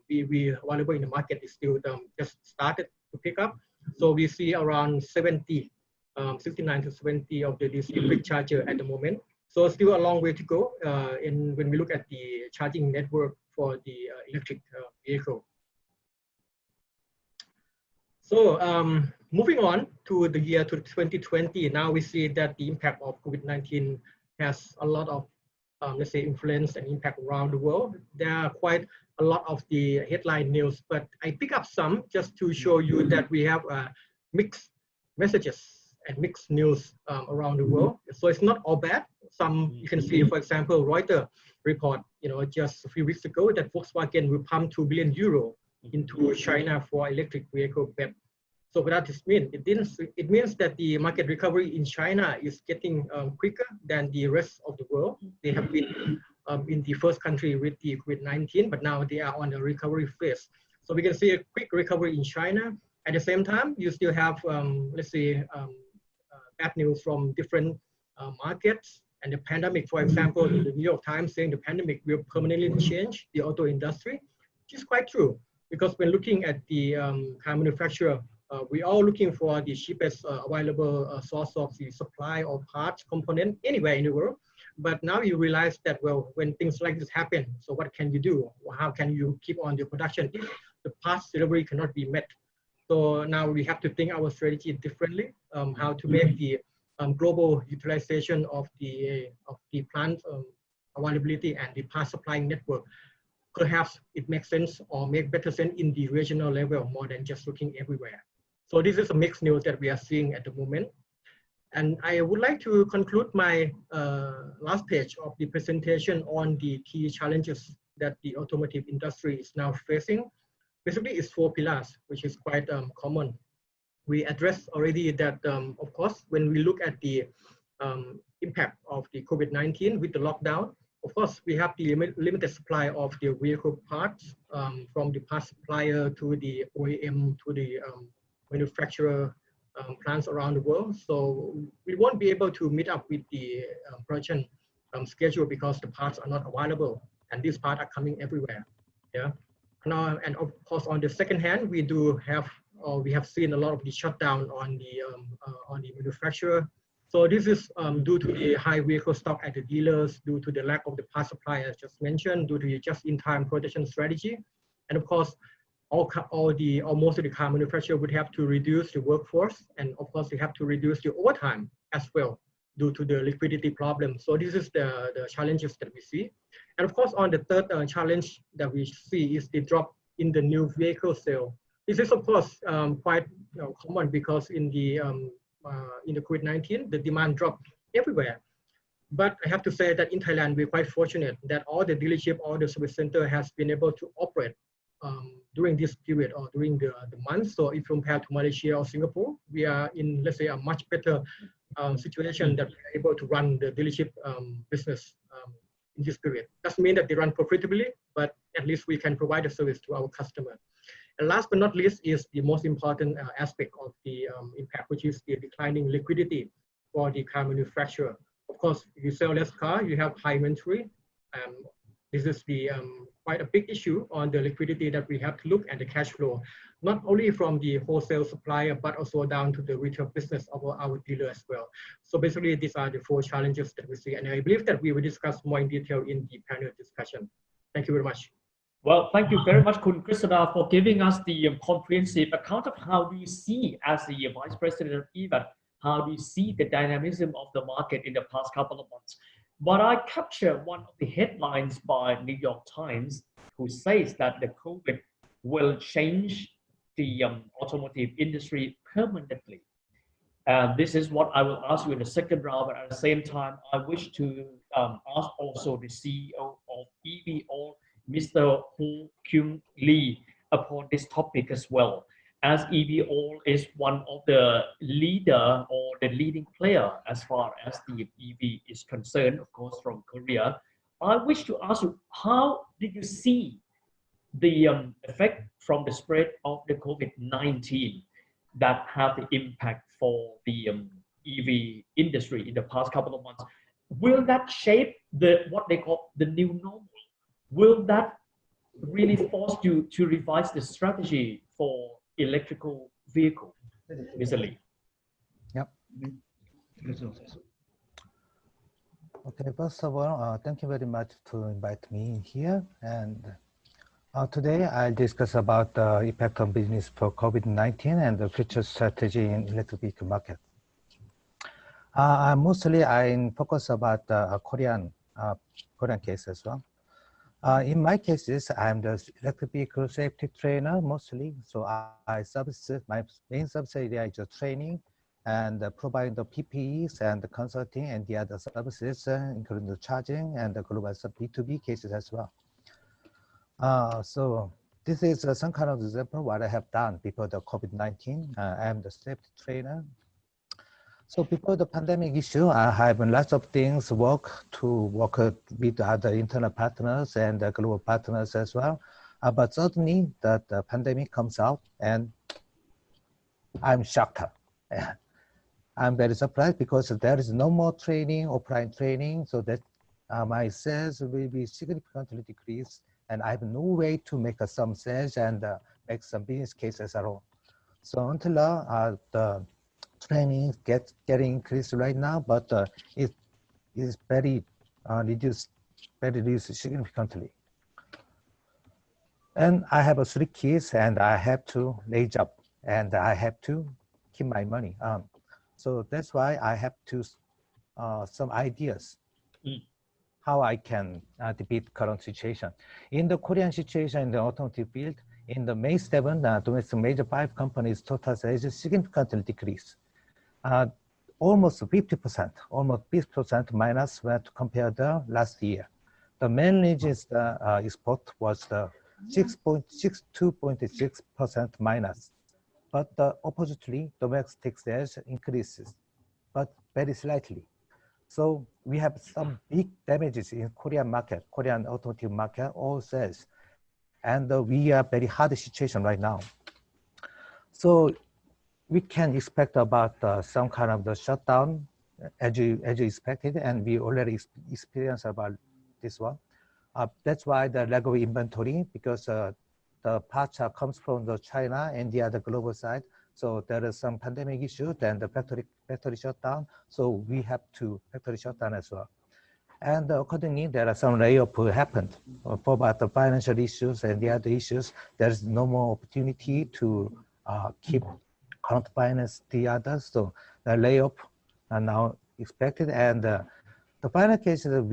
BEV available in the market is still just started to pick up. So we see around 69 to 70 of the DC quick charger at the moment. So still a long way to go when we look at the charging network for the electric vehicle. So moving on to the year 2020, now we see that the impact of COVID-19 has a lot of, let's say, influence and impact around the world. There are quite a lot of the headline news, but I pick up some just to show you that we have mixed messages and mixed news around the world. So it's not all bad. Some you can see, for example, Reuters report, just a few weeks ago that Volkswagen will pump 2 billion euro into China for electric vehicle BEV. So what does this mean? It means that the market recovery in China is getting quicker than the rest of the world. They have been in the first country with the COVID-19, but now they are on the recovery phase. So we can see a quick recovery in China. At the same time, you still have, let's say, bad news from different markets. And the pandemic, for example, the New York Times saying the pandemic will permanently change the auto industry, which is quite true. Because when looking at the car manufacturer, we are looking for the cheapest available source of the supply of parts, component anywhere in the world. But now you realize that, well, when things like this happen, so what can you do? How can you keep on the production if the parts delivery cannot be met? So now we have to think our strategy differently, how to make the global utilization of the plant availability and the part supplying network. Perhaps it makes sense or make better sense in the regional level more than just looking everywhere. So this is a mixed news that we are seeing at the moment. And I would like to conclude my last page of the presentation on the key challenges that the automotive industry is now facing. Basically, it's 4 pillars, which is quite common. We addressed already that, of course, when we look at the impact of the COVID-19 with the lockdown, of course, we have the limited supply of the vehicle parts from the part supplier to the OEM to the manufacturer plants around the world. So we won't be able to meet up with the production schedule because the parts are not available, and these parts are coming everywhere. Yeah. And of course, on the second hand, we have seen a lot of the shutdown on the manufacturer. So this is due to the high vehicle stock at the dealers, due to the lack of the part supply as just mentioned, due to the just-in-time production strategy, and of course, most of the car manufacturer would have to reduce the workforce, and of course, they have to reduce the overtime as well due to the liquidity problem. So this is the challenges that we see. And of course, on the third challenge that we see is the drop in the new vehicle sale. This is of course quite common because in the COVID-19, the demand dropped everywhere. But I have to say that in Thailand, we're quite fortunate that all the dealership, all the service center has been able to operate during this period or during the month. So if compared to Malaysia or Singapore, we are in, let's say, a much better situation that we are able to run the dealership business in this period. Doesn't mean that they run profitably, but at least we can provide a service to our customer. And last but not least is the most important aspect of the impact, which is the declining liquidity for the car manufacturer. Of course, if you sell less car, you have high inventory. This is the quite a big issue on the liquidity that we have to look at the cash flow, not only from the wholesale supplier, but also down to the retail business of our dealer as well. So basically, these are the 4 challenges that we see. And I believe that we will discuss more in detail in the panel discussion. Thank you very much. Well, thank you very much, Kun Krishnada, for giving us the comprehensive account of how do you see, as the Vice President of EVAT, how do you see the dynamism of the market in the past couple of months. But I capture one of the headlines by New York Times, who says that the COVID will change the automotive industry permanently. This is what I will ask you in the second round, but at the same time, I wish to ask also the CEO of EVAT, Mr. Ho Kyung Lee, upon this topic as well. As EVAT is one of the leader or the leading player as far as the EV is concerned, of course, from Korea, I wish to ask you, how did you see the effect from the spread of the COVID-19 that have the impact for the EV industry in the past couple of months? Will that shape the what they call the new normal? Will that really force you to revise the strategy for electrical vehicle, Mr. Lee? Yep. Okay, first of all, thank you very much to invite me here. And today I'll discuss about the impact on business for COVID-19 and the future strategy in electric vehicle market. Mostly I focus about Korean case as well. In my cases, I'm the electric vehicle safety trainer mostly. So my main service area is training and providing the PPEs and the consulting and the other services, including the charging and the global B2B cases as well. So this is some kind of example what I have done before the COVID-19. I'm the safety trainer. So before the pandemic issue, I have lots of things work with other internal partners and global partners as well. But suddenly the pandemic comes out and I'm shocked. I'm very surprised because there is no more training, offline training, so that my sales will be significantly decreased and I have no way to make some sales and make some business cases at all. So until the training getting increased right now, but it is very reduced significantly. And I have 3 kids and I have to lay job and I have to keep my money. So that's why I have to some ideas how I can defeat current situation. In the Korean situation in the automotive field, in the May 7, domestic major 5 companies total sales significantly decreased. Almost 50%, almost 50% minus when compared to last year. The main reason is the export was the 62.6% minus, but oppositely, domestic sales increases, but very slightly. So we have some big damages in Korean market, Korean automotive market, all sales, and we are very hard situation right now. So we can expect about some kind of the shutdown as you expected, and we already experienced about this one. That's why the lack of inventory, because the parts comes from the China and the other global side. So there is some pandemic issue, then the factory shutdown. So we have to factory shutdown as well. And accordingly, there are some layoff happened for about the financial issues and the other issues. There is no more opportunity to keep current finance the others, so the layoff are now expected, and the final case is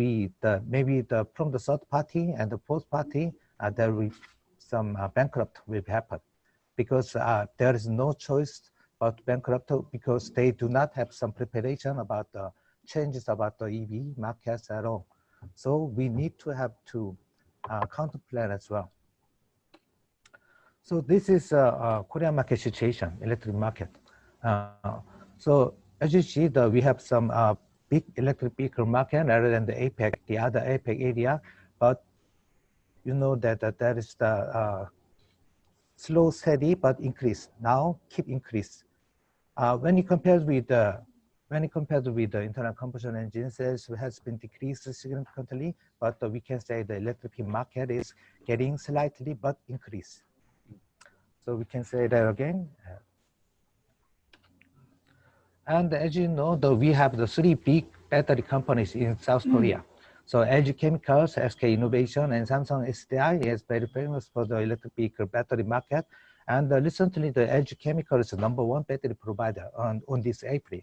maybe from the third party and the fourth party, there will some bankrupt will happen because there is no choice but bankrupt because they do not have some preparation about the changes about the EV markets at all. So we need to have to counterplan as well. So this is Korean market situation, electric market. So as you see, we have some big electric vehicle market rather than the APEC, the other APEC area, but you know that there is the slow, steady, but increase. Now keep increase. When you compare with the internal combustion engine, sales has been decreased significantly, but we can say the electric market is getting slightly but increase. So we can say that again. And as you know, we have the 3 big battery companies in South Korea. So LG Chemicals, SK Innovation, and Samsung SDI is very famous for the electric vehicle battery market. And recently, the LG Chemicals is the #1 battery provider on this April.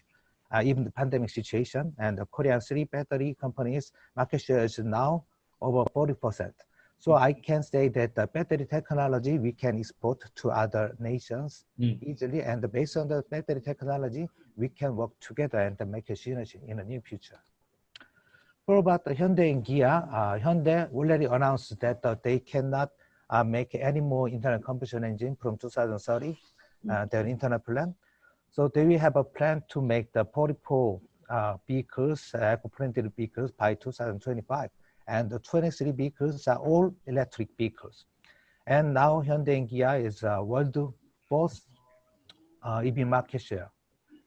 Even the pandemic situation, and the Korean 3 battery companies market share is now over 40%. So I can say that the battery technology we can export to other nations easily, and based on the battery technology, we can work together and make a synergy in the near future. For about the Hyundai and Kia, Hyundai already announced that they cannot make any more internal combustion engine from 2030, their internal plan. So they will have a plan to make the 44 vehicles, eco-friendly vehicles by 2025. And the 23 vehicles are all electric vehicles. And now Hyundai and Kia is world fourth EV market share.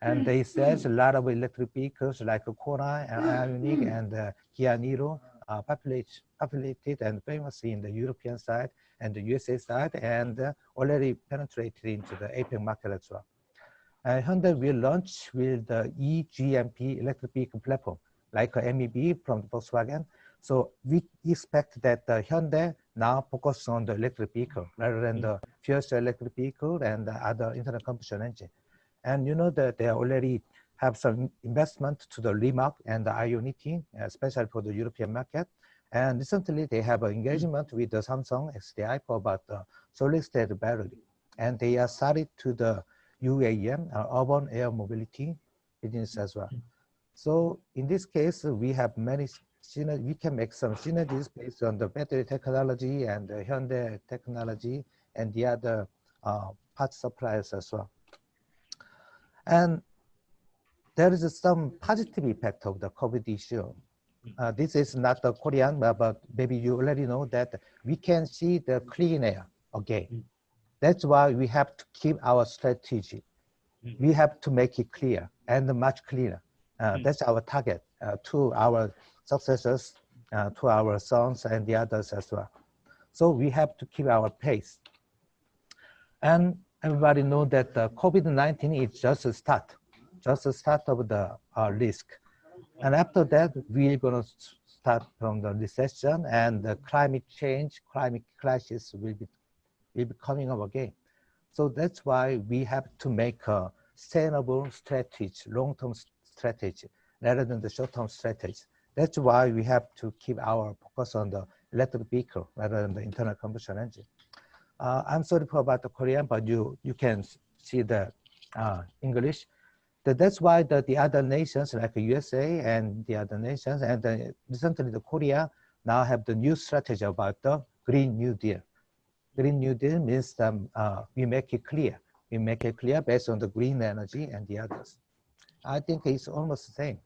And they sell a lot of electric vehicles like Kona and Ioniq and Kia Niro, populated and famous in the European side and the USA side, and already penetrated into the APEC market as well. Hyundai will launch with the eGMP electric vehicle platform, like MEB from Volkswagen. So we expect that Hyundai now focus on the electric vehicle rather than the fuel cell electric vehicle and the other internal combustion engine. And you know that they already have some investment to the Rimac and the Ionity, especially for the European market. And recently they have an engagement with the Samsung SDI for about the solid state battery. And they are started to the UAM, urban air mobility business as well. So in this case, we have many synergies. We can make some synergies based on the battery technology and the Hyundai technology and the other parts suppliers as well. And there is some positive effect of the COVID issue. This is not the Korean, but maybe you already know that we can see the clean air again. That's why we have to keep our strategy. We have to make it clear and much cleaner. That's our target to our successors, to our sons and the others as well. So we have to keep our pace. And everybody know that COVID-19 is just a start of the risk. And after that, we're going to start from the recession, and the climate change, climate crisis will be coming up again. So that's why we have to make a sustainable strategy, long-term strategy, rather than the short-term strategy. That's why we have to keep our focus on the electric vehicle rather than the internal combustion engine. I'm sorry about the Korean, but you can see the English. That's why the other nations like the USA and the other nations, and recently the Korea now have the new strategy about the Green New Deal. Green New Deal means we make it clear. We make it clear based on the green energy and the others. I think it's almost the same.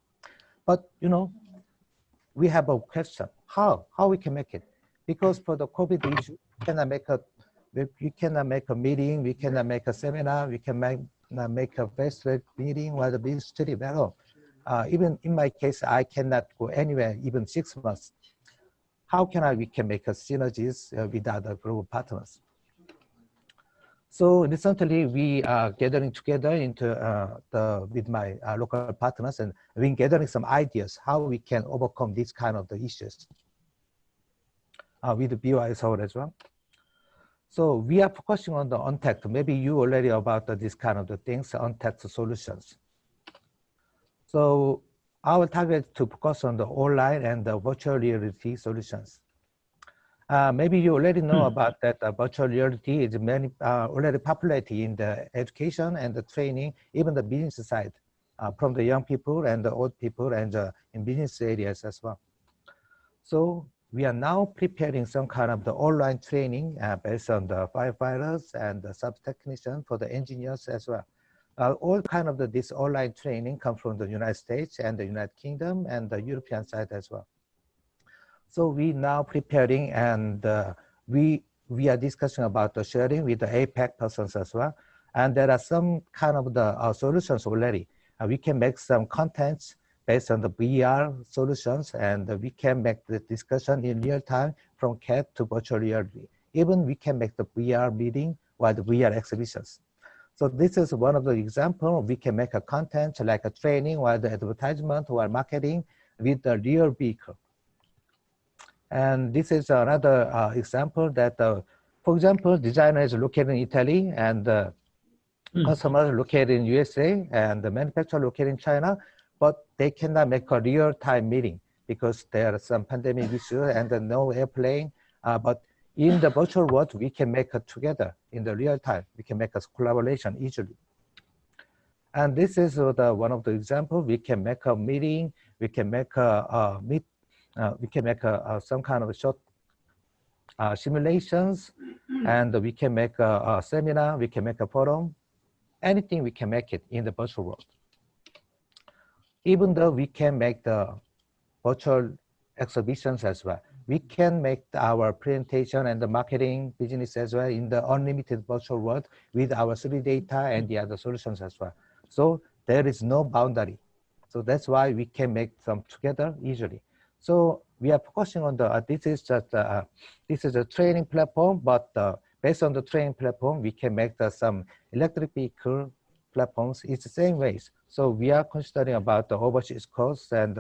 But, you know, we have a question, how we can make it? Because for the COVID issue, we cannot make a meeting, we cannot make a seminar, we can make a face-to-face meeting while the business study at all. Even in my case, I cannot go anywhere, even 6 months. How we can make a synergies with other global partners? So recently we are gathering together with my local partners, and we're gathering some ideas how we can overcome these kind of the issues with the BOI Seoul as well. So we are focusing on the untapped. Maybe you already about this kind of the things, untapped solutions. So our target is to focus on the online and the virtual reality solutions. Maybe you already know about that virtual reality is already populated in the education and the training, even the business side. from the young people and the old people and in business areas as well. So we are now preparing some kind of the online training based on the firefighters and the sub-technicians for the engineers as well. All kind of this online training come from the United States and the United Kingdom and the European side as well. So we now preparing and we are discussing about the sharing with the APEC persons as well. And there are some kind of the solutions already. We can make some contents based on the VR solutions, and we can make the discussion in real time from CAD to virtual reality. Even we can make the VR meeting or the VR exhibitions. So this is one of the examples. We can make a content like a training or the advertisement or marketing with the real vehicle. And this is another example that, for example, designer is located in Italy and customers located in USA and the manufacturer located in China, but they cannot make a real-time meeting because there are some pandemic issues and no airplane. But in the virtual world, we can make it together in the real time. We can make a collaboration easily. And this is one of the examples. We can make a meeting. We can make some kind of short simulations, and we can make a seminar. We can make a forum. Anything we can make it in the virtual world. Even though we can make the virtual exhibitions as well, we can make our presentation and the marketing business as well in the unlimited virtual world with our 3D data and the other solutions as well. So there is no boundary. So that's why we can make them together easily. So we are focusing on the, this is a training platform, but based on the training platform, we can make some electric vehicle platforms. It's the same ways. So we are considering about the overseas costs and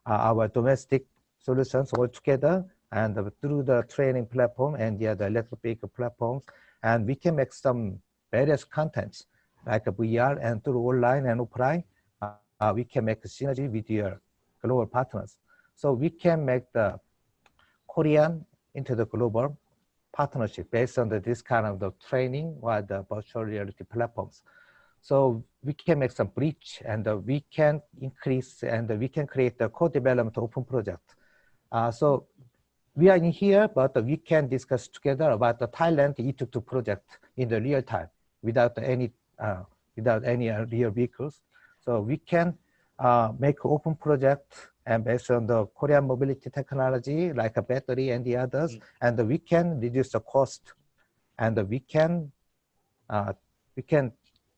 our domestic solutions all together and through the training platform and the other electric vehicle platforms. And we can make some various contents like a VR and through online and offline. We can make a synergy with your global partners. So we can make the Korean into the global partnership based on this kind of the training or the virtual reality platforms. So we can make some bridge and we can increase and we can create the co-development open project. So we are in here, but we can discuss together about the Thailand E22 project in the real time without any real vehicles. So we can make open project and based on the Korean mobility technology like a battery and the others, and we can reduce the cost, and we can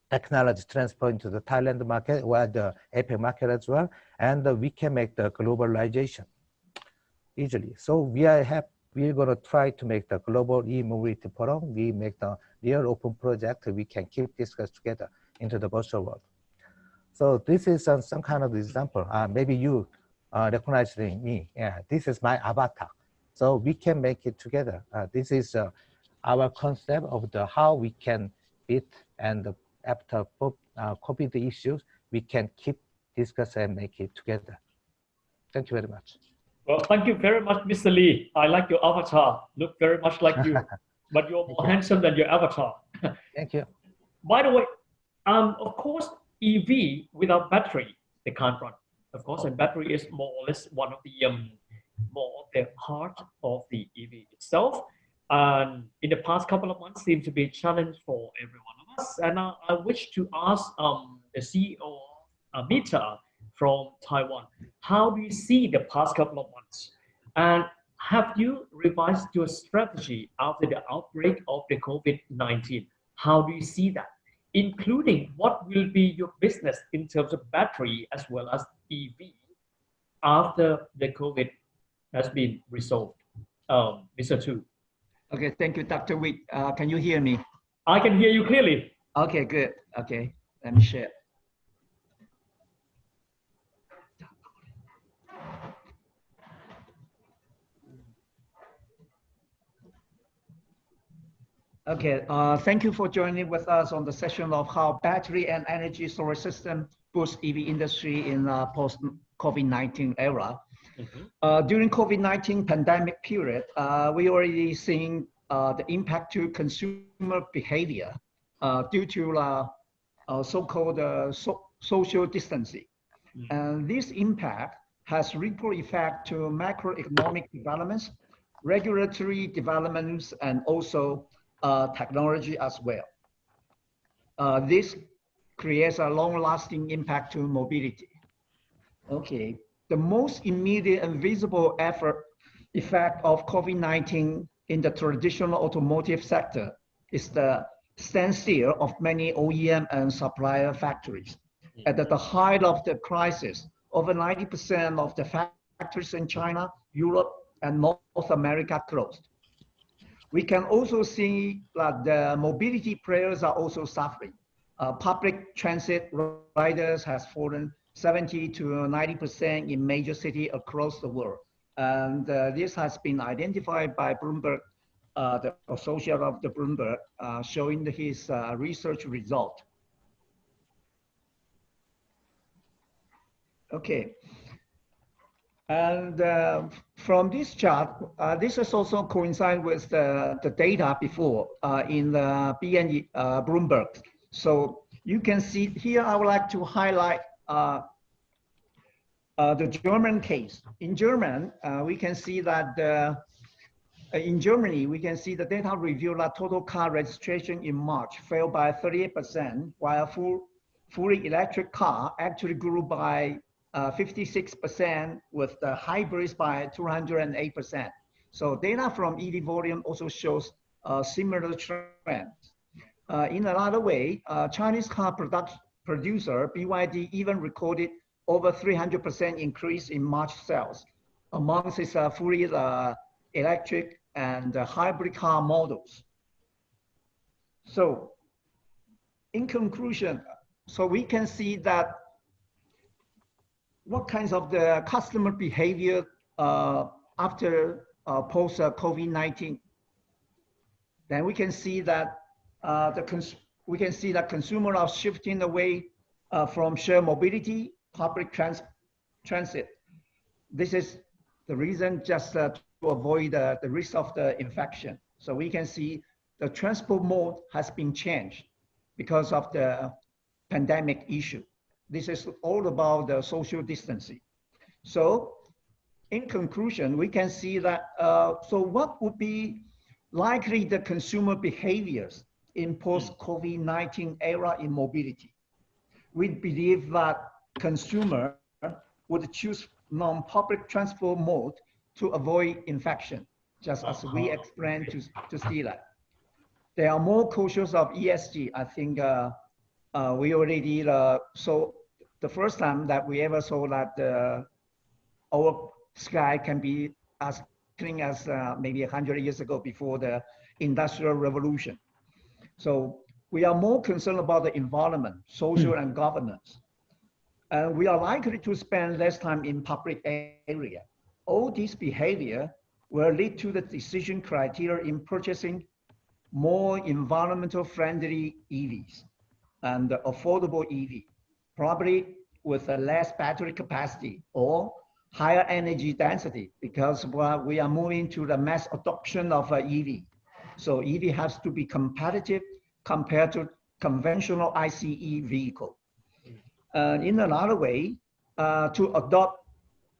technology transfer into the Thailand market or the APEC market as well, and we can make the globalization easily. So we're going to try to make the global e-mobility forum. We make the real open project. We can keep discuss together into the virtual world. So this is some kind of example. Maybe you recognize me. Yeah, this is my avatar. So we can make it together. This is our concept of how we can beat and after COVID issues, we can keep discuss and make it together. Thank you very much. Well, thank you very much, Mr. Lee. I like your avatar. Look very much like you, but you're more handsome than your avatar. Thank you. By the way, of course, EV without battery, they can't run. Of course, and battery is more or less one of the more of the heart of the EV itself. And in the past couple of months, seems to be a challenge for every one of us. And I wish to ask the CEO of Mita from Taiwan, how do you see the past couple of months? And have you revised your strategy after the outbreak of the COVID-19? How do you see that? Including what will be your business in terms of battery as well as EV after the COVID has been resolved? Mr. Tu. Okay, thank you, Dr. Witt. Can you hear me? I can hear you clearly. Okay, good. Okay, let me share. Okay, thank you for joining with us on the session of how battery and energy storage system boost EV industry in post-COVID-19 era. During COVID-19 pandemic period, we already seeing the impact to consumer behavior due to so-called social distancing. And this impact has ripple effect to macroeconomic developments, regulatory developments, and also technology as well. This creates a long-lasting impact to mobility. Okay, the most immediate and visible effect of COVID-19 in the traditional automotive sector is the standstill of many OEM and supplier factories. At the height of the crisis, over 90% of the factories in China, Europe, and North America closed. We can also see that the mobility players are also suffering. Public transit riders has fallen 70 to 90% in major cities across the world. And this has been identified by Bloomberg, the associate of the Bloomberg, showing his research result. Okay. And from this chart, this is also coincide with the data before in the BNE Bloomberg. So you can see here, I would like to highlight the German case. In German, we can see that in Germany, we can see the data reveal that total car registration in March fell by 38%, while fully electric car actually grew by 56%, with the hybrids by 208%. So data from EV volume also shows similar trends. In another way, Chinese car producer BYD even recorded over 300% increase in March sales amongst its fully electric and hybrid car models. So in conclusion, so we can see that what kinds of the customer behavior after post COVID-19. Then we can see that consumers are shifting away from shared mobility, public transit. This is the reason just to avoid the risk of the infection. So we can see the transport mode has been changed because of the pandemic issue. This is all about the social distancing. So in conclusion, we can see that, so what would be likely the consumer behaviors in post-COVID-19 era in mobility? We believe that consumer would choose non-public transport mode to avoid infection, just as we explained to see that. They are more cautious of ESG. I think we already saw the first time that we ever saw that our sky can be as clean as maybe 100 years ago before the Industrial Revolution. So we are more concerned about the environment, social and governance. And we are likely to spend less time in public area. All this behavior will lead to the decision criteria in purchasing more environmental friendly EVs and affordable EV, probably with a less battery capacity or higher energy density, because we are moving to the mass adoption of EV. So EV has to be competitive compared to conventional ICE vehicle. In another way, to adopt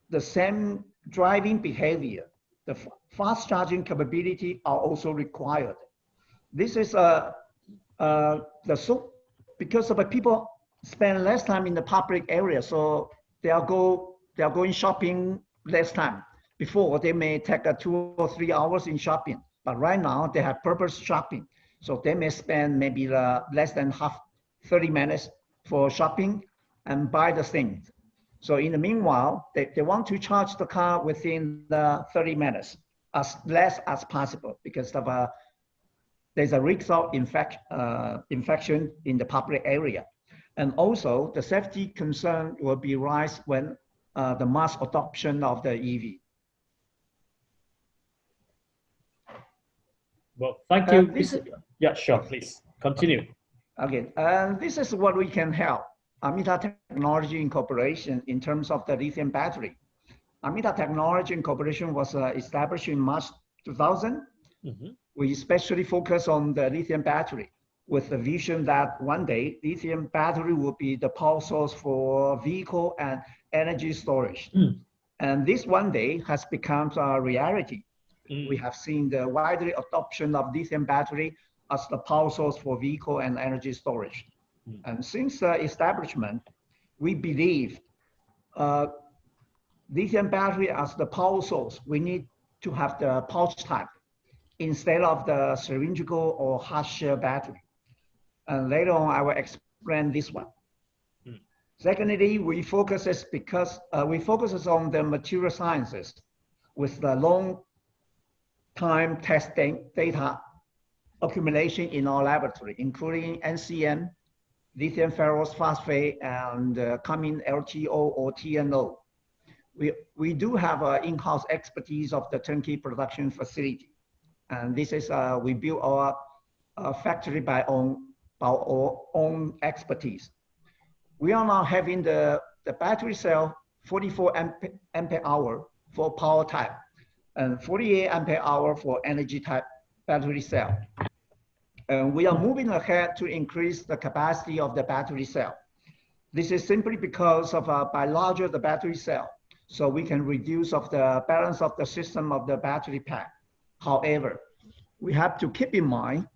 the same driving behavior, the fast charging capability are also required. This is because of people spend less time in the public area, so they are going shopping less time. Before, they may take 2 or 3 hours in shopping, but right now they have purpose shopping. So they may spend maybe less than 30 minutes for shopping and buy the things. So in the meanwhile, they want to charge the car within the 30 minutes, as less as possible, because of there's a risk of infection in the public area. And also the safety concern will be rise when the mass adoption of the EV. Well, thank you. Yeah, sure, please continue. Okay, and this is what we can help Amita Technology Incorporation in terms of the lithium battery. Amita Technology Incorporation was established in March 2000. We especially focus on the lithium battery. with the vision that one day lithium battery will be the power source for vehicle and energy storage. And this one day has become a reality. We have seen the widely adoption of lithium battery as the power source for vehicle and energy storage. And since the establishment, we believe lithium battery as the power source, we need to have the pouch type instead of the cylindrical or hard shell battery. And later on, I will explain this one. Secondly, we focus on the material sciences with the long time testing data accumulation in our laboratory, including NCM, lithium ferrous phosphate, and common LTO or TNO. We do have in-house expertise of the turnkey production facility. And this is, we built our factory by our own expertise. We are now having the battery cell 44 ampere hour for power type and 48 ampere hour for energy type battery cell. And we are moving ahead to increase the capacity of the battery cell. This is simply because of by larger the battery cell, so we can reduce of the balance of the system of the battery pack. However, we have to keep in mind,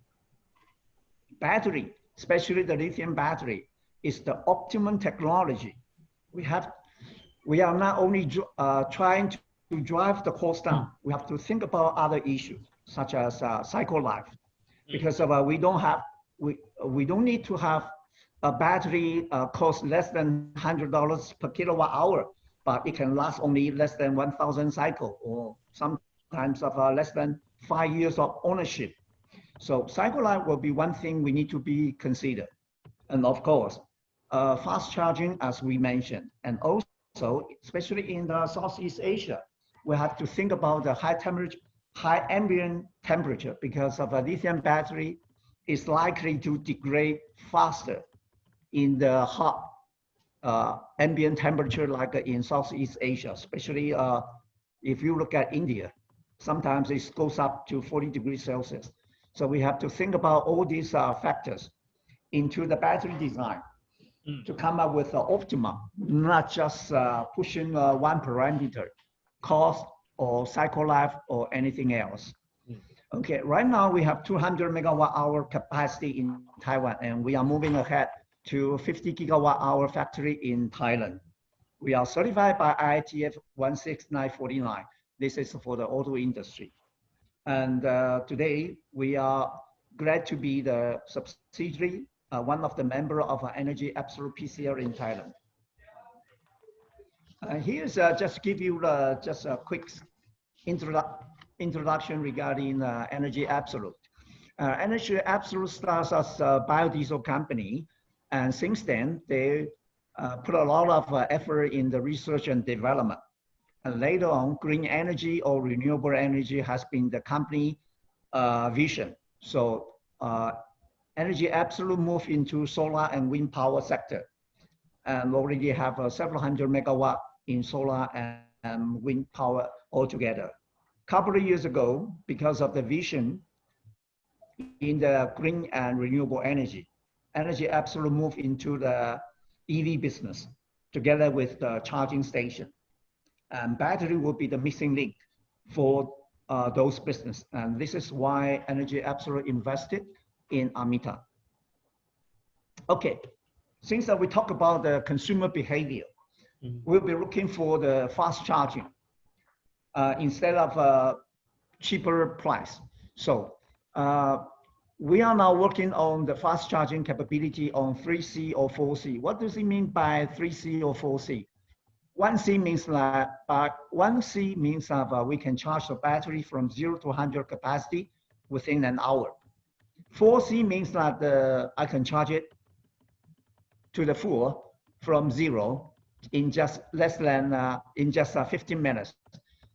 battery, especially the lithium battery, is the optimum technology. We are not only trying to drive the cost down, we have to think about other issues such as cycle life, because we don't need to have a battery cost less than $100 per kilowatt hour, but it can last only less than 1,000 cycle, or sometimes of less than 5 years of ownership. So cycle life will be one thing we need to be considered. And of course, fast charging, as we mentioned, and also, especially in the Southeast Asia, we have to think about the high ambient temperature, because of a lithium battery is likely to degrade faster in the hot ambient temperature like in Southeast Asia, especially if you look at India, sometimes it goes up to 40 degrees Celsius. So we have to think about all these factors into the battery design to come up with the optimum, not just pushing one parameter, cost or cycle life or anything else. Okay, right now we have 200 megawatt hour capacity in Taiwan, and we are moving ahead to 50 gigawatt hour factory in Thailand. We are certified by IATF 16949. This is for the auto industry. And today we are glad to be the subsidiary, one of the member of Energy Absolute PCL in Thailand. Here's just give you just a quick introduction regarding Energy Absolute. Energy Absolute starts as a biodiesel company, and since then they put a lot of effort in the research and development. And later on, green energy or renewable energy has been the company vision. So Energy Absolute moved into solar and wind power sector, and already have several hundred megawatt in solar and wind power altogether. A couple of years ago, because of the vision in the green and renewable energy, Energy Absolute moved into the EV business together with the charging station. And battery will be the missing link for those business. And this is why Energy Absolute invested in Amita. Okay, since we talk about the consumer behavior, we'll be looking for the fast charging instead of a cheaper price. So we are now working on the fast charging capability on 3C or 4C. What does it mean by 3C or 4C? 1C means that 1C means that we can charge the battery from 0 to 100 capacity within an hour. 4C means that I can charge it to the full from 0 in just less than 15 minutes.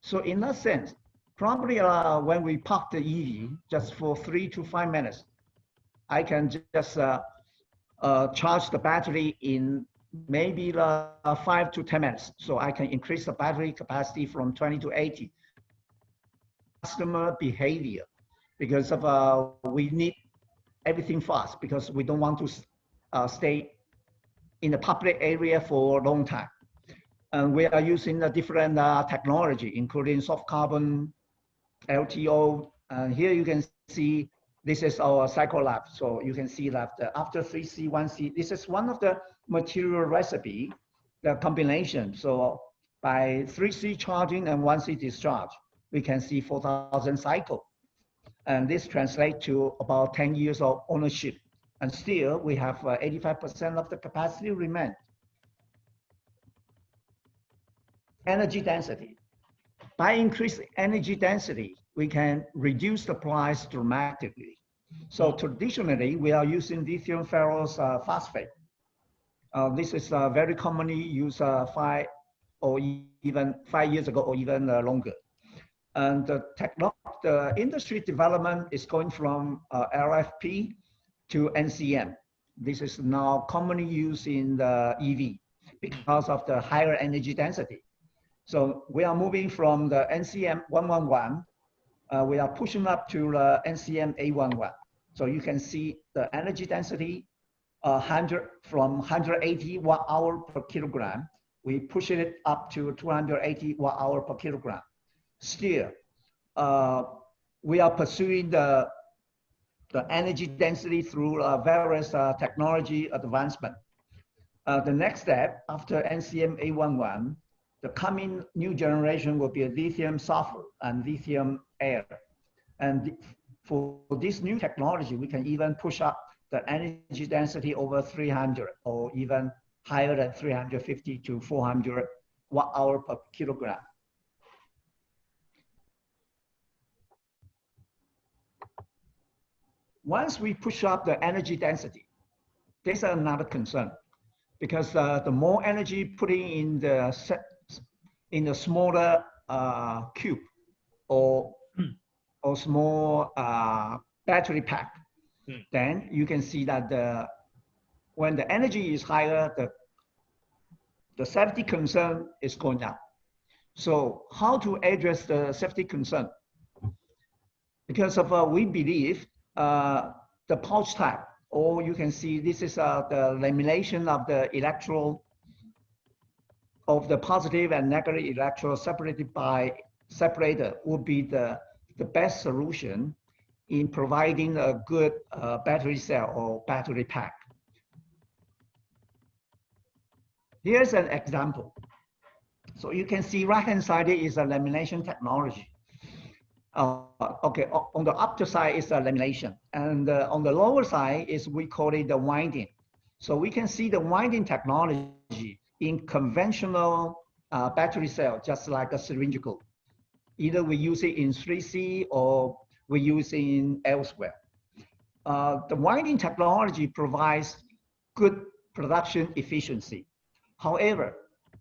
So in that sense, probably when we park the EV just for 3 to 5 minutes, I can just charge the battery in maybe 5 to 10 minutes. So I can increase the battery capacity from 20 to 80. Customer behavior, because of we need everything fast because we don't want to stay in the public area for a long time. And we are using a different technology, including soft carbon, LTO. And here you can see this is our cycle lab. So you can see that after 3C, 1C, this is one of the material recipe, the combination. So by 3C charging and 1C discharge, we can see 4,000 cycle. And this translates to about 10 years of ownership. And still, we have 85% of the capacity remain. Energy density. By increasing energy density, we can reduce the price dramatically. So traditionally, we are using lithium ferrous phosphate. This is very commonly used 5 years ago or even longer. And the industry development is going from LFP to NCM. This is now commonly used in the EV because of the higher energy density. So we are moving from the NCM 111, we are pushing up to the NCM A11. So you can see the energy density from 180 watt-hour per kilogram, we push it up to 280 watt-hour per kilogram. Still, we are pursuing the energy density through various technology advancement. The next step after NCM A11, the coming new generation will be a lithium sulfur and lithium air. And for this new technology, we can even push up the energy density over 300 or even higher than 350 to 400 watt-hour per kilogram. Once we push up the energy density, there's another concern because the more energy putting in the smaller cube or small battery pack, then you can see that when the energy is higher, the safety concern is going up. So how to address the safety concern? Because of we believe the pouch type, or you can see this is the lamination of the electrode of the positive and negative electrode separated by separator would be the best solution in providing a good battery cell or battery pack. Here's an example. So you can see right-hand side is a lamination technology. Okay, on the upper side is the lamination, and on the lower side is we call it the winding. So we can see the winding technology in conventional battery cell, just like a cylindrical. Either we use it in 3C or we use it in elsewhere. The winding technology provides good production efficiency. However,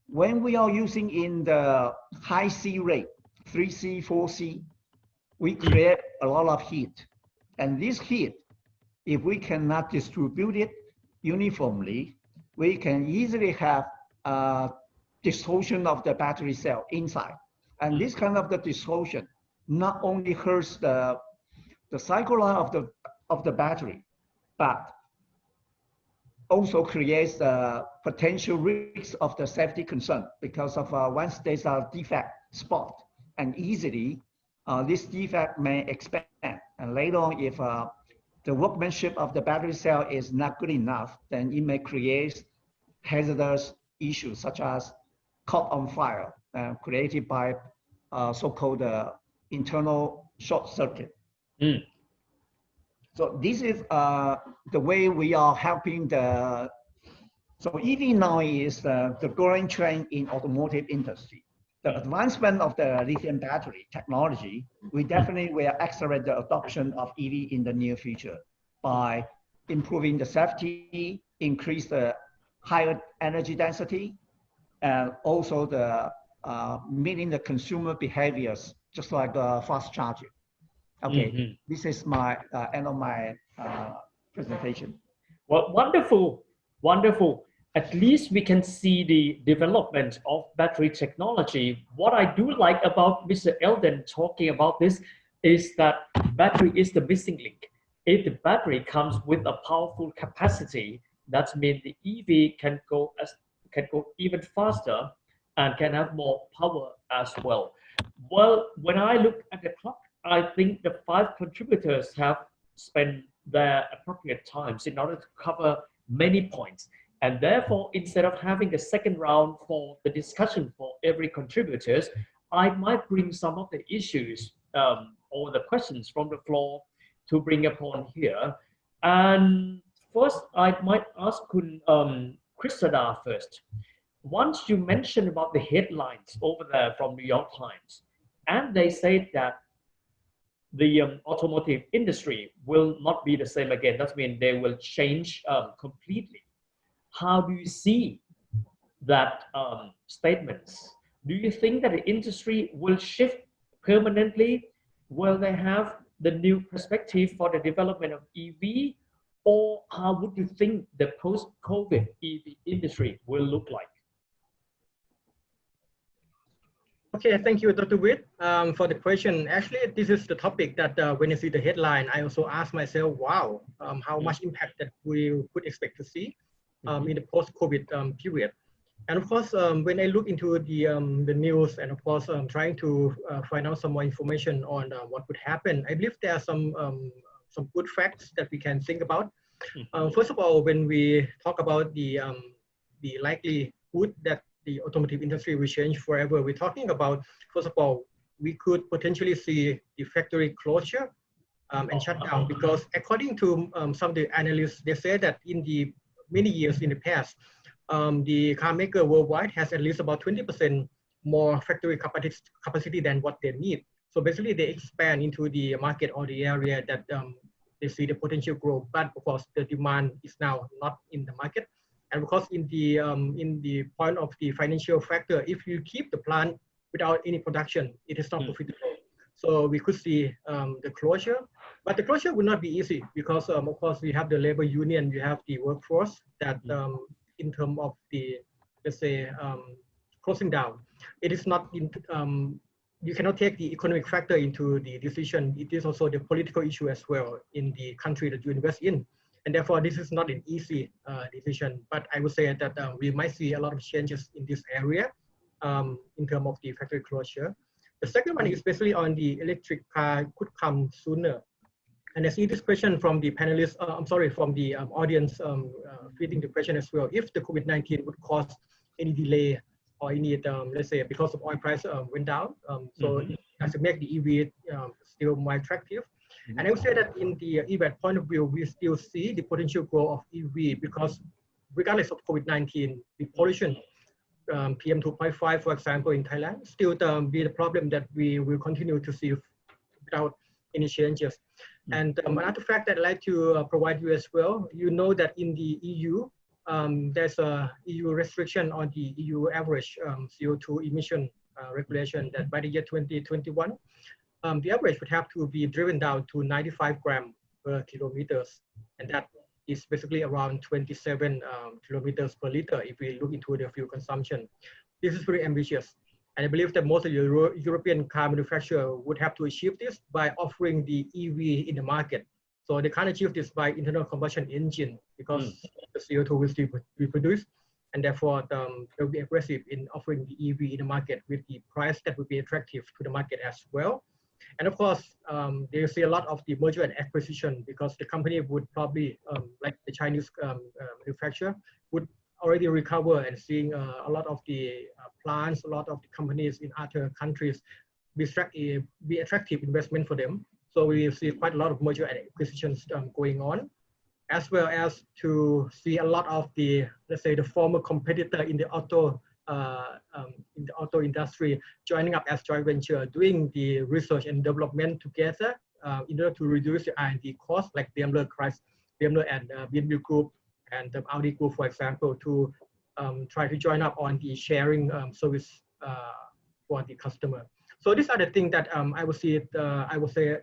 when we are using in the high C rate, 3C, 4C, we create a lot of heat. And this heat, if we cannot distribute it uniformly, we can easily have distortion of the battery cell inside. And this kind of the distortion not only hurts the cycle life of the battery, but also creates the potential risks of the safety concern because of once there's a defect spot, and easily this defect may expand. And later on, if the workmanship of the battery cell is not good enough, then it may create hazardous issues such as caught on fire created by so-called internal short circuit. So this is the way we are helping so EV now is the growing trend in automotive industry. The advancement of the lithium battery technology, we definitely will accelerate the adoption of EV in the near future by improving the safety, increase the higher energy density, and also the meeting the consumer behaviors, just like fast charging. Okay, this is my end of my presentation. Well, wonderful, wonderful. At least we can see the development of battery technology. What I do like about Mr. Eldon talking about this is that battery is the missing link. if the battery comes with a powerful capacity, that means the EV can go even faster and can have more power as well. Well, when I look at the clock, I think the 5 contributors have spent their appropriate times in order to cover many points. And therefore, instead of having a second round for the discussion for every contributors, I might bring some of the issues or the questions from the floor to bring upon here. And first, I might ask Kristada first. Once you mentioned about the headlines over there from New York Times, and they said that the automotive industry will not be the same again. That means they will change completely. How do you see that statements? Do you think that the industry will shift permanently? Will they have the new perspective for the development of EV? Or how would you think the post-COVID EV industry will look like? Okay, thank you, Dr. Witt, for the question. Actually, this is the topic that when I see the headline, I also ask myself, wow, how much impact that we could expect to see in the post-COVID period. And of course, when I look into the news and of course, trying to find out some more information on what would happen, I believe there are some good facts that we can think about. First of all, when we talk about the likelihood that the automotive industry will change forever, we're talking about, first of all, we could potentially see the factory closure and shutdown, because according to some of the analysts, they say that in the many years in the past, the car maker worldwide has at least about 20% more factory capacity than what they need. So basically they expand into the market or the area that they see the potential growth, but of course the demand is now not in the market. And because in the point of the financial factor, if you keep the plant without any production, it is not profitable. So we could see the closure, but the closure will not be easy because of course we have the labor union, you have the workforce that in terms of the, let's say, closing down, it is not in, you cannot take the economic factor into the decision. It is also the political issue as well in the country that you invest in. And therefore, this is not an easy decision, but I would say that we might see a lot of changes in this area in terms of the factory closure. The second one, especially on the electric car, could come sooner. And I see this question from the panelists, I'm sorry, from the audience feeding the question as well. If the COVID-19 would cause any delay or any, let's say, because of oil price went down, so it has to make the EV still more attractive. And I would say that in the EV point of view, we still see the potential growth of EV because regardless of COVID-19, the pollution, PM 2.5, for example, in Thailand, still be the problem that we will continue to see without any changes. And another fact that I'd like to provide you as well, you know that in the EU, there's a EU restriction on the EU average CO2 emission regulation that by the year 2021, the average would have to be driven down to 95 grams per kilometers. And that is basically around 27 kilometers per liter if we look into the fuel consumption. This is very ambitious. And I believe that most of the European car manufacturers would have to achieve this by offering the EV in the market. So they can't achieve this by internal combustion engine because the CO2 will still be produced. And therefore, they'll be aggressive in offering the EV in the market with the price that would be attractive to the market as well. And of course, they see a lot of the merger and acquisition because the company would probably, like the Chinese manufacturer, would already recover and seeing a lot of the plants, a lot of the companies in other countries be attractive investment for them. So we see quite a lot of merger and acquisitions going on, as well as to see a lot of the, let's say, the former competitor in the auto industry joining up as joint venture, doing the research and development together in order to reduce the R&D costs, like Daimler and BMW Group and the Audi Group, for example, to try to join up on the sharing service for the customer. So these are the things that I would say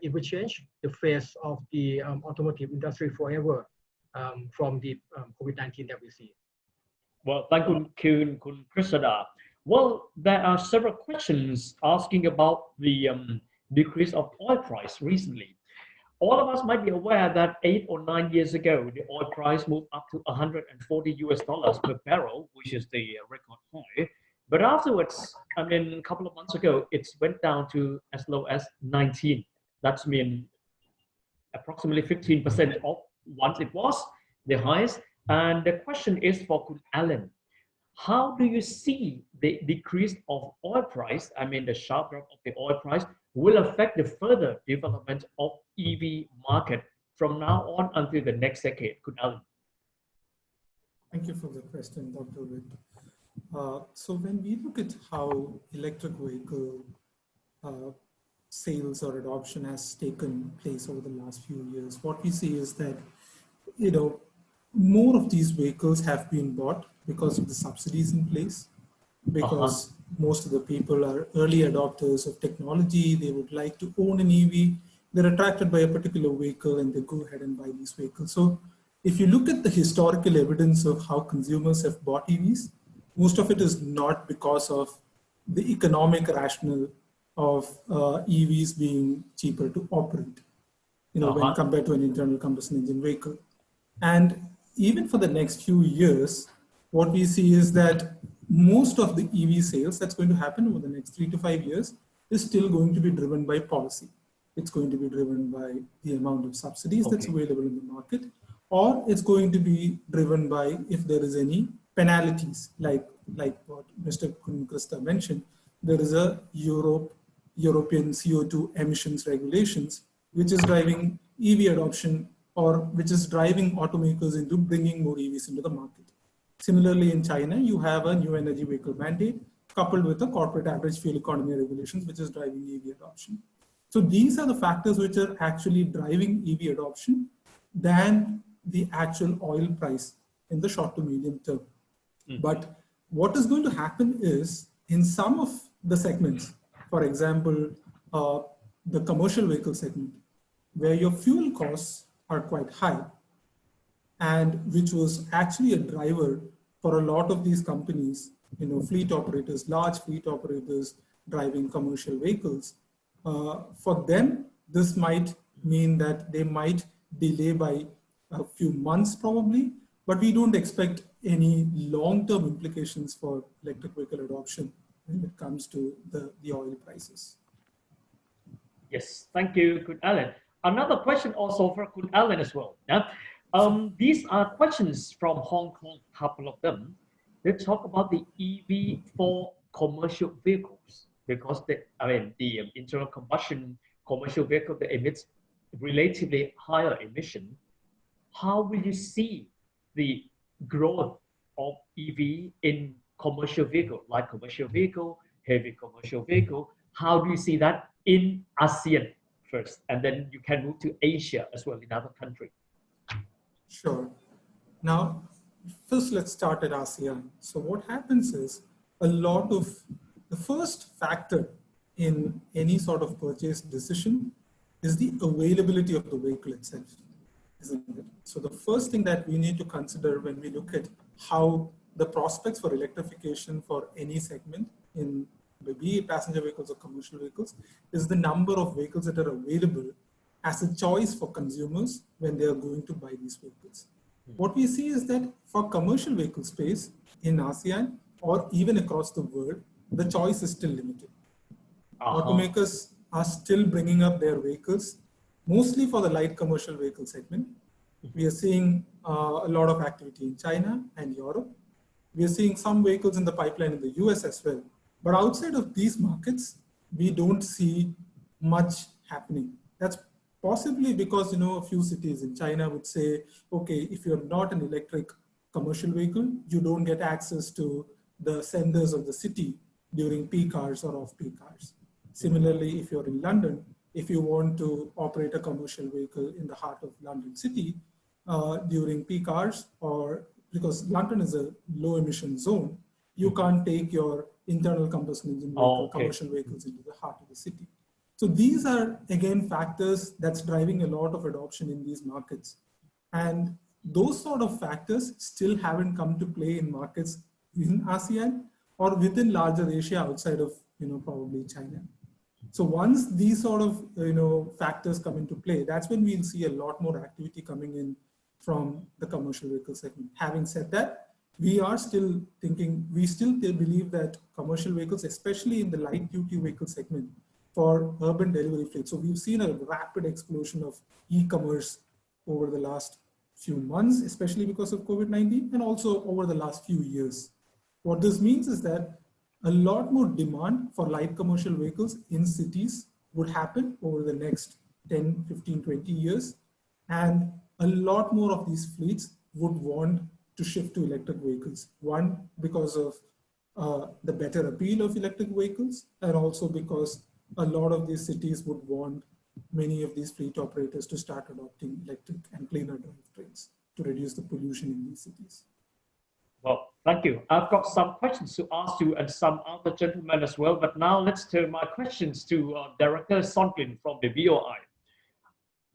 it will change the face of the automotive industry forever from the COVID-19 that we see. Well, thank you, Kristada. Well, there are several questions asking about the decrease of oil price recently. all of us might be aware that 8 or 9 years ago, the oil price moved up to $140 per barrel, which is the record high. But afterwards, I mean, a couple of months ago, it went down to as low as 19. That's mean approximately 15% of once it was the highest. And the question is for Kun Alan. How do you see the decrease of oil price, I mean the sharp drop of the oil price, will affect the further development of EV market from now on until the next decade? Kun Alan. Thank you for the question, Dr. Witt. So when we look at how electric vehicle sales or adoption has taken place over the last few years, what we see is that, more of these vehicles have been bought because of the subsidies in place, because most of the people are early adopters of technology. They would like to own an EV. They're attracted by a particular vehicle and they go ahead and buy these vehicles. So if you look at the historical evidence of how consumers have bought EVs, most of it is not because of the economic rationale of EVs being cheaper to operate, when compared to an internal combustion engine vehicle. And even for the next few years, what we see is that most of the EV sales that's going to happen over the next 3 to 5 years is still going to be driven by policy. It's going to be driven by the amount of subsidies that's available in the market, or it's going to be driven by if there is any penalties, like what Mr. Krista mentioned. There is a European CO2 emissions regulations, which is driving EV adoption, or which is driving automakers into bringing more EVs into the market. Similarly, in China, you have a new energy vehicle mandate coupled with the corporate average fuel economy regulations, which is driving EV adoption. So these are the factors which are actually driving EV adoption than the actual oil price in the short to medium term. But what is going to happen is, in some of the segments, for example, the commercial vehicle segment, where your fuel costs are quite high, and which was actually a driver for a lot of these companies, fleet operators, large fleet operators driving commercial vehicles. For them, this might mean that they might delay by a few months probably, but we don't expect any long-term implications for electric vehicle adoption when it comes to the oil prices. Yes, thank you, Kun Alan. Another question also for Kun Alan as well. Yeah? These are questions from Hong Kong, a couple of them. They talk about the EV for commercial vehicles, because the internal combustion commercial vehicle that emits relatively higher emission. How will you see the growth of EV in commercial vehicle, light commercial vehicle, heavy commercial vehicle? How do you see that in ASEAN first, and then you can move to Asia as well, in other countries? Sure. Now, first let's start at ASEAN. So what happens is, a lot of the first factor in any sort of purchase decision is the availability of the vehicle itself, isn't it? So the first thing that we need to consider when we look at how the prospects for electrification for any segment, in be it passenger vehicles or commercial vehicles, is the number of vehicles that are available as a choice for consumers when they are going to buy these vehicles. What we see is that for commercial vehicle space in ASEAN or even across the world, the choice is still limited. Automakers are still bringing up their vehicles, mostly for the light commercial vehicle segment. We are seeing a lot of activity in China and Europe. We are seeing some vehicles in the pipeline in the US as well. But outside of these markets, we don't see much happening. That's possibly because, a few cities in China would say, okay, if you're not an electric commercial vehicle, you don't get access to the centers of the city during peak hours or off-peak hours. Similarly, if you're in London, if you want to operate a commercial vehicle in the heart of London city during peak hours, or because London is a low emission zone, you can't take your internal combustion engine vehicle, commercial vehicles into the heart of the city. So these are, again, factors that's driving a lot of adoption in these markets. And those sort of factors still haven't come to play in markets in ASEAN or within larger Asia outside of, probably China. So once these sort of factors come into play, that's when we'll see a lot more activity coming in from the commercial vehicle segment. Having said that, we are still thinking, we still believe that commercial vehicles, especially in the light duty vehicle segment for urban delivery fleet. So we've seen a rapid explosion of e-commerce over the last few months, especially because of COVID-19, and also over the last few years. What this means is that a lot more demand for light commercial vehicles in cities would happen over the next 10, 15, 20 years. And a lot more of these fleets would want to shift to electric vehicles. One, because of the better appeal of electric vehicles, and also because a lot of these cities would want many of these fleet operators to start adopting electric and cleaner drivetrains to reduce the pollution in these cities. Well, thank you. I've got some questions to ask you and some other gentlemen as well, but now let's turn my questions to Director Sondrin from the BOI.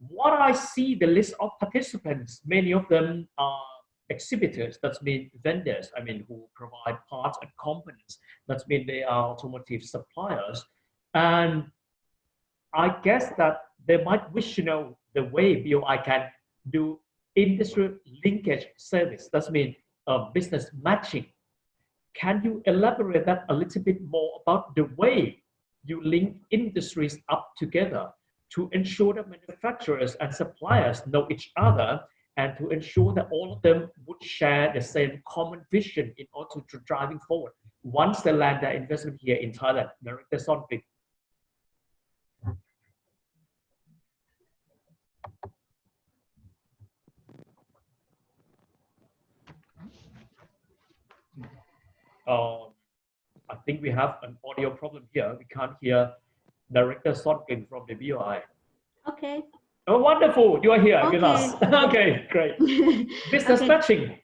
What I see the list of participants, many of them are exhibitors, that means vendors, who provide parts and components, that means they are automotive suppliers. And I guess that they might wish to know the way BOI can do industry linkage service, that means business matching. Can you elaborate that a little bit more about the way you link industries up together to ensure that manufacturers and suppliers know each other, and to ensure that all of them would share the same common vision in order to driving forward once they land their investment here in Thailand? Director Sondrin. I think we have an audio problem here. We can't hear Director Sondrin from the BOI. Okay. Oh, wonderful. You are here Okay. with us. Okay, great. Business matching.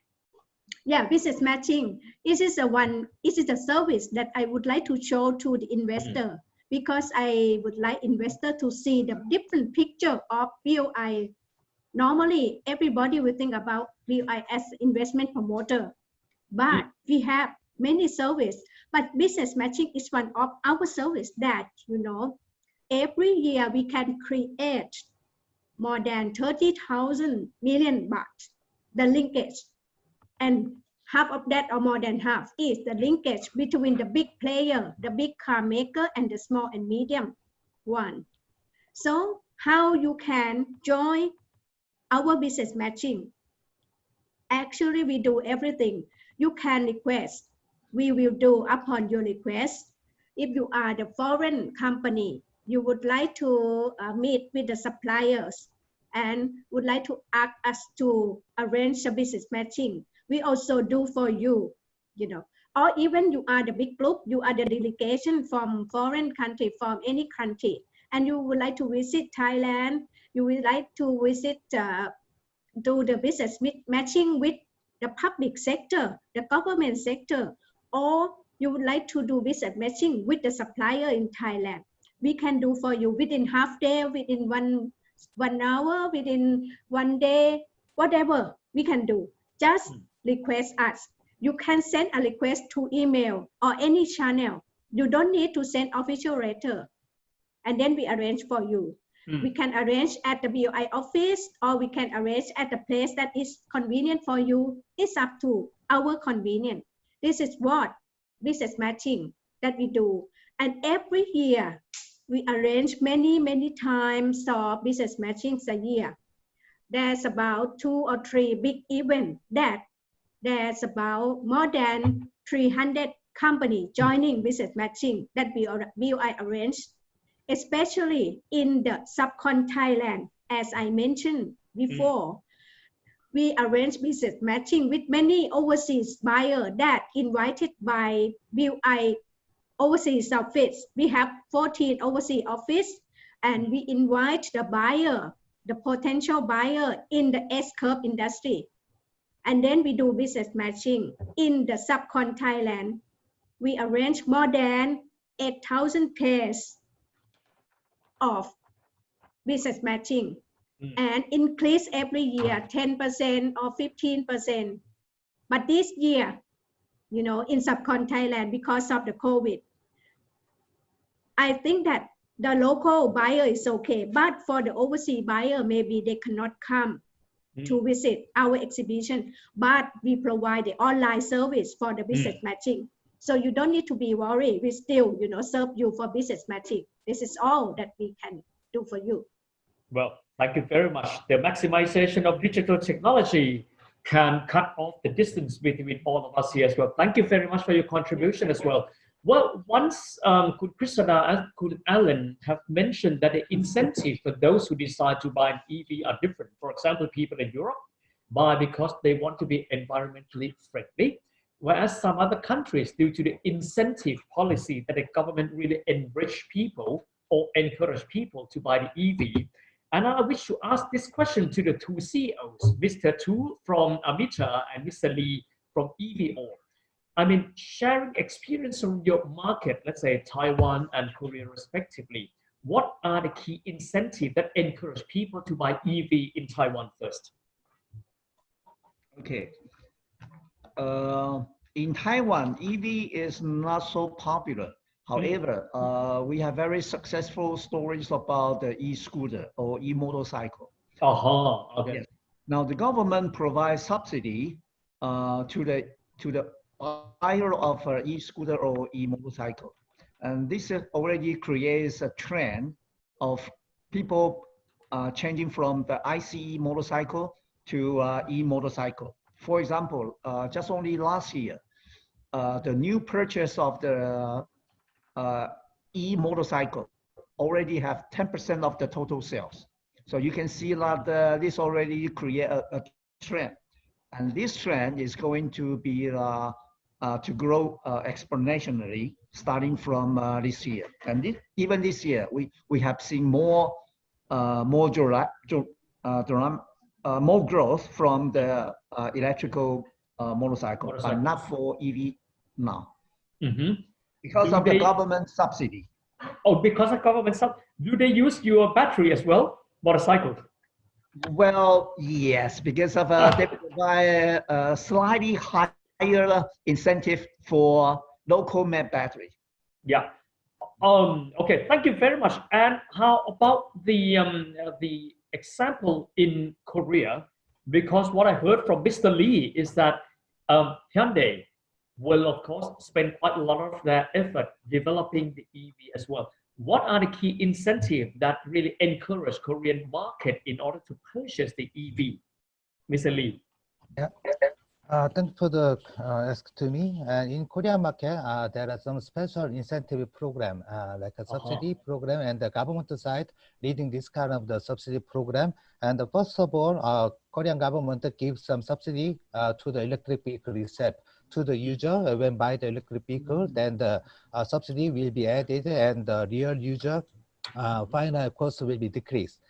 Yeah, business matching. This is a service that I would like to show to the investor, because I would like investor to see the different picture of BOI. Normally, everybody will think about BOI as investment promoter, but we have many services. But business matching is one of our service that, every year we can create more than 30,000 million baht, the linkage. And half of that, or more than half, is the linkage between the big player, the big car maker, and the small and medium one. So how you can join our business matching? Actually, we do everything. You can request. We will do upon your request. If you are the foreign company, you would like to meet with the suppliers and would like to ask us to arrange a business matching, we also do for you, Or even you are the big group, you are the delegation from foreign country, from any country, and you would like to visit Thailand, you would like to visit, do the business matching with the public sector, the government sector, or you would like to do business matching with the supplier in Thailand. We can do for you within half day, within one hour, within one day, whatever we can do. Just request us. You can send a request to email or any channel. You don't need to send official letter. And then we arrange for you. We can arrange at the BOI office, or we can arrange at the place that is convenient for you. It's up to our convenience. This is what business matching that we do. And every year, we arrange many times of business matchings a year. There's about 2 or 3 big events that there's about more than 300 companies joining business matching that BOI arranged, especially in the subcon Thailand. As I mentioned before, we arrange business matching with many overseas buyers that invited by BOI overseas office. We have 14 overseas office, and we invite the buyer, the potential buyer in the S-curve industry. And then we do business matching in the subcon Thailand. We arrange more than 8,000 pairs of business matching and increase every year 10% or 15%. But this year, in subcon Thailand, because of the COVID, I think that the local buyer is okay, but for the overseas buyer, maybe they cannot come to visit our exhibition, but we provide the online service for the business matching. So you don't need to be worried. We still, serve you for business matching. This is all that we can do for you. Well, thank you very much. The maximization of digital technology can cut off the distance between all of us here as well. Thank you very much for your contribution as well. Well, once could Krisana and could Alan have mentioned that the incentive for those who decide to buy an EV are different. For example, people in Europe buy because they want to be environmentally friendly, whereas some other countries, due to the incentive policy that the government really enrich people or encourage people to buy the EV. And I wish to ask this question to the two CEOs, Mr. Tu from Amita and Mr. Lee from EVO. I mean, sharing experience from your market, let's say Taiwan and Korea respectively, what are the key incentives that encourage people to buy EV in Taiwan first? Okay. In Taiwan, EV is not so popular. However, we have very successful stories about the e-scooter or e-motorcycle. Okay. Yes. Now, the government provides subsidy to the buyer of an e-scooter or e-motorcycle. And this already creates a trend of people changing from the ICE motorcycle to e-motorcycle. For example, just only last year, the new purchase of the e-motorcycle already have 10% of the total sales. So you can see that this already create a trend. And this trend is going to be to grow exponentially starting from this year. And even this year, we have seen more growth from the electrical motorcycle, but not for EV now. Because of the government subsidy. Oh, because of government subsidy. Do they use your battery as well, motorcycle? Well, yes, because of they provide a slightly higher incentive for local made battery. Yeah. Okay. Thank you very much. And how about the example in Korea? Because what I heard from Mr. Lee is that Hyundai will, of course, spend quite a lot of their effort developing the EV as well. What are the key incentives that really encourage Korean market in order to purchase the EV? Mr. Lee. Yeah. Thanks for the ask to me. In Korean market, there are some special incentive program, like a subsidy program, and the government side leading this kind of the subsidy program. And first of all, Korean government gives some subsidy to the electric vehicle itself. To the user when buy the electric vehicle, then the subsidy will be added and the real user final cost will be decreased.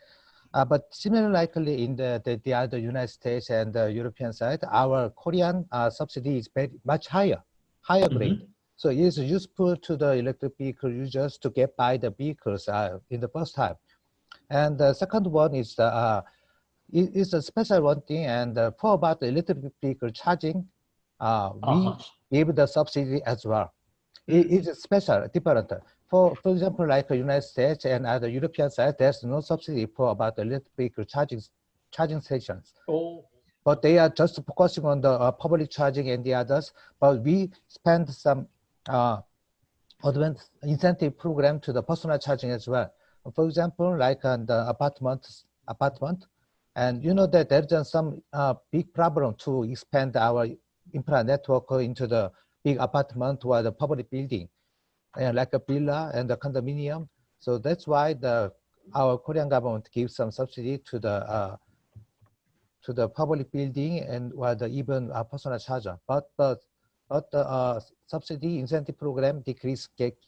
But similar likely in the other United States and the European side, our Korean subsidy is much higher grade. So it is useful to the electric vehicle users to get by the vehicles in the first time. And the second one is it's a special one thing, and for about the electric vehicle charging, we give the subsidy as well. It is special, different. For example, like the United States and other European side, there's no subsidy for about the electric vehicle charging stations. But they are just focusing on the public charging and the others. But we spend some advanced incentive program to the personal charging as well. For example, like on the apartment, and you know that there's some big problem to expand our infra network into the big apartment or the public building, like a villa and the condominium. So that's why our Korean government gives some subsidy to the public building and even personal charger. But the subsidy incentive program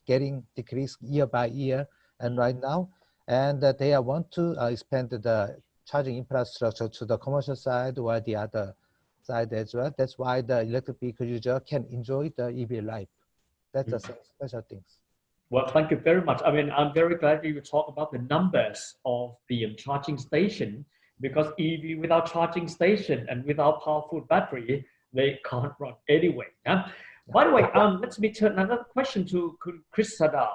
getting decreased year by year, and right now, and they want to expand the charging infrastructure to the commercial side or the other side as well. That's why the electric vehicle user can enjoy the EV life. That's the special things. Well, thank you very much. I mean, I'm very glad you talk about the numbers of the charging station, because EV without charging station and without powerful battery, they can't run anyway. Yeah? By the way, let me turn another question to Chris Sada.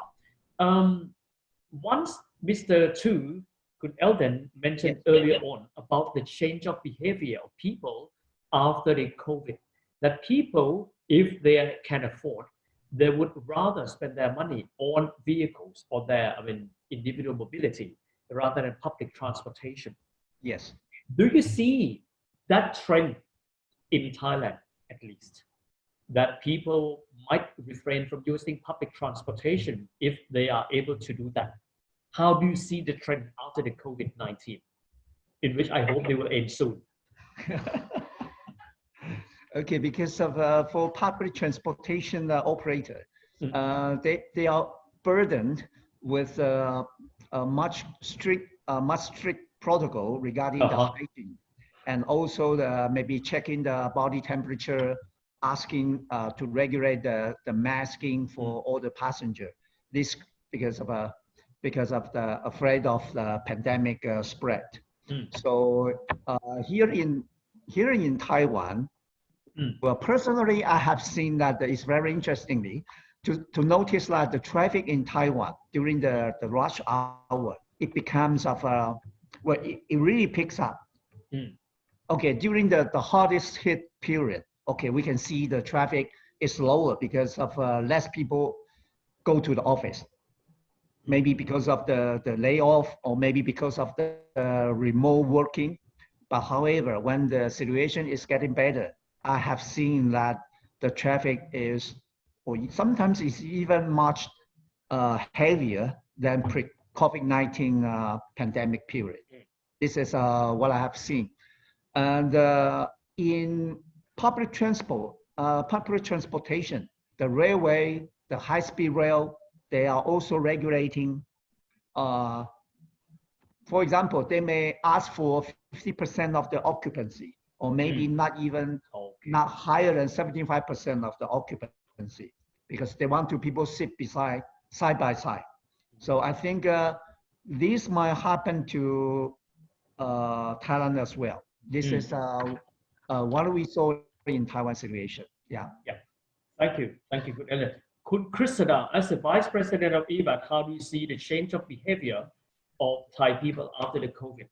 once Mr. Tu, Kun Eldon mentioned earlier on about the change of behavior of people after the COVID, that people, if they can afford, they would rather spend their money on vehicles or their, individual mobility rather than public transportation. Yes. Do you see that trend in Thailand, at least, that people might refrain from using public transportation if they are able to do that? How do you see the trend after the COVID-19, in which I hope they will end soon? Okay, because of for public transportation operator, they are burdened with a much strict protocol regarding the hygiene, and also maybe checking the body temperature, asking to regulate the masking for all the passenger. This because of the afraid of the pandemic spread. So here in Taiwan, well, personally, I have seen that it's very interestingly to notice that the traffic in Taiwan during the rush hour, it becomes it really picks up. Okay, during the hardest hit period, okay, we can see the traffic is lower because of less people go to the office. Maybe because of the layoff, or maybe because of the remote working. But however, when the situation is getting better, I have seen that the traffic is, or sometimes it's even much heavier than pre-COVID-19 pandemic period. This is what I have seen. And in public transportation, the railway, the high-speed rail, they are also regulating. For example, they may ask for 50% of the occupancy, or maybe not higher than 75% of the occupancy, because they want people sit side by side. So I think this might happen to Thailand as well. This is what we saw in Taiwan situation. Yeah. Thank you, Kun Ellen. Kun Krisada, as the Vice President of EBAC, how do you see the change of behavior of Thai people after the COVID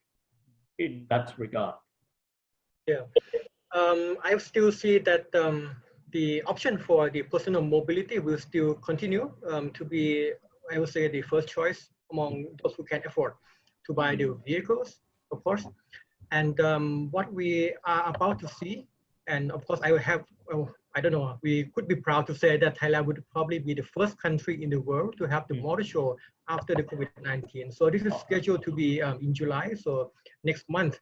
in that regard? Yeah, I still see that the option for the personal mobility will still continue to be, I would say, the first choice among those who can afford to buy the vehicles, of course. And what we are about to see, and of course, I don't know, we could be proud to say that Thailand would probably be the first country in the world to have the motor show after the COVID-19. So this is scheduled to be in July, so next month.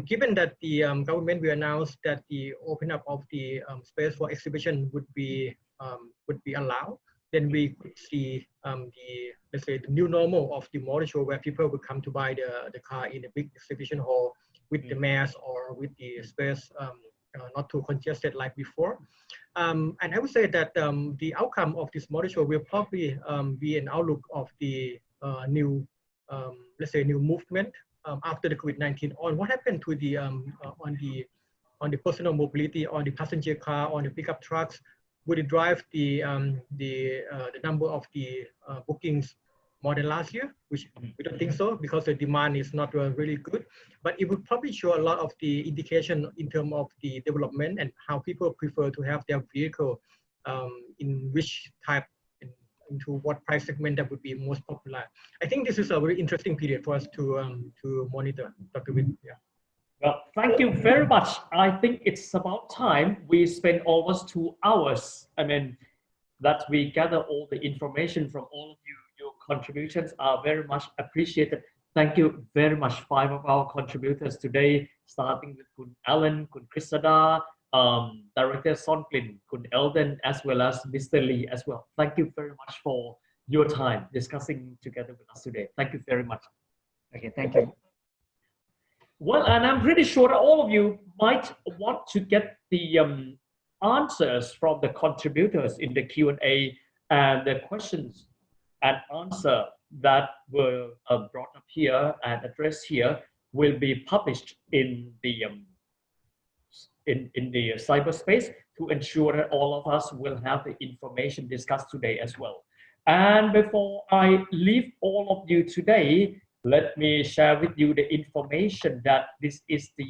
Given that the government will announce that the open up of the space for exhibition would be allowed, then we could see let's say the new normal of the motor show, where people would come to buy the car in a big exhibition hall with the mass or with the space not too congested like before. And I would say that the outcome of this motor show will probably be an outlook of the new, let's say, new movement after the COVID-19 on what happened to the on the personal mobility, on the passenger car, on the pickup trucks. Would it drive the number of the bookings more than last year, which we don't think so, because the demand is not really good. But it would probably show a lot of the indication in terms of the development and how people prefer to have their vehicle, in which type, into what price segment that would be most popular. I think this is a very interesting period for us to monitor, Dr. Witt. Yeah. Well, thank you very much. I think it's about time we spend almost 2 hours. That we gather all the information from all of you. Your contributions are very much appreciated. Thank you very much, 5 of our contributors today, starting with Kun Alan, Kun Krisada, Director Songlin, Kun Eldon, as well as Mr. Lee as well. Thank you very much for your time discussing together with us today. Thank you very much. Okay, thank you. Well, and I'm pretty sure that all of you might want to get the answers from the contributors in the Q&A, and the questions and answer that were brought up here and addressed here will be published in the cyberspace to ensure that all of us will have the information discussed today as well. And before I leave all of you today, let me share with you the information that this is the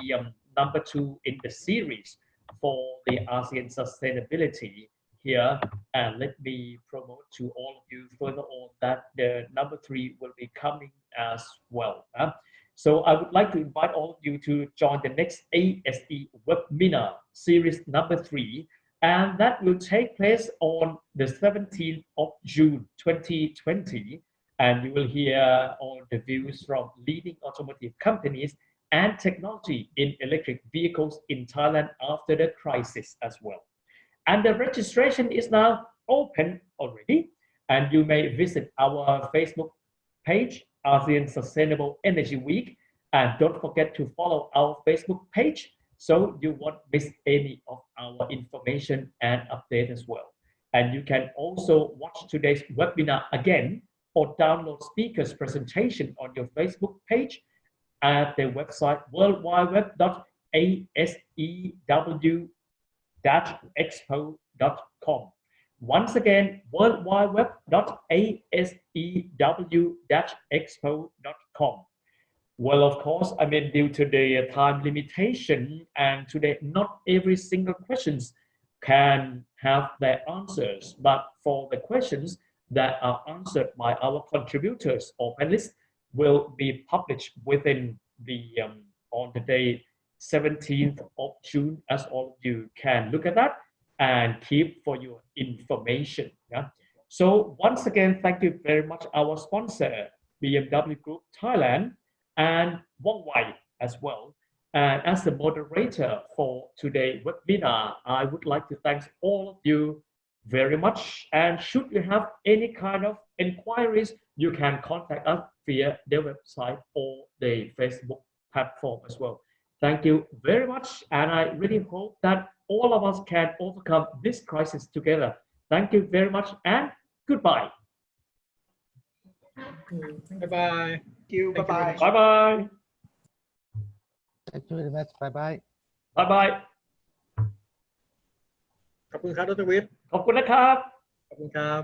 number 2 in the series for the ASEAN sustainability here. And let me promote to all of you further on that the number 3 will be coming as well. So I would like to invite all of you to join the next ASE webinar series number 3, and that will take place on the 17th of June 2020. And you will hear all the views from leading automotive companies and technology in electric vehicles in Thailand after the crisis as well. And the registration is now open already, and you may visit our Facebook page, ASEAN Sustainable Energy Week, and don't forget to follow our Facebook page so you won't miss any of our information and update as well. And you can also watch today's webinar again or download speaker's presentation on your Facebook page at the website worldwideweb.asew-expo.com. Once again, worldwideweb.asew-expo.com. Well, of course, I mean, due to the time limitation and today, not every single questions can have their answers, but for the questions that are answered by our contributors or panelists will be published within the on the day 17th of June, as all of you can look at that and keep for your information. Yeah. So once again, thank you very much our sponsor, BMW Group Thailand, and Wongwai as well. And as the moderator for today's webinar, I would like to thank all of you very much. And should you have any kind of inquiries, you can contact us via the website or the Facebook platform as well. Thank you very much. And I really hope that all of us can overcome this crisis together. Thank you very much and goodbye. Bye-bye. Thank you. Bye-bye. Bye-bye. Thank you very much. Bye-bye. Bye-bye. ขอบคุณครับดร.วิทย์ ขอบคุณนะครับ ขอบคุณครับ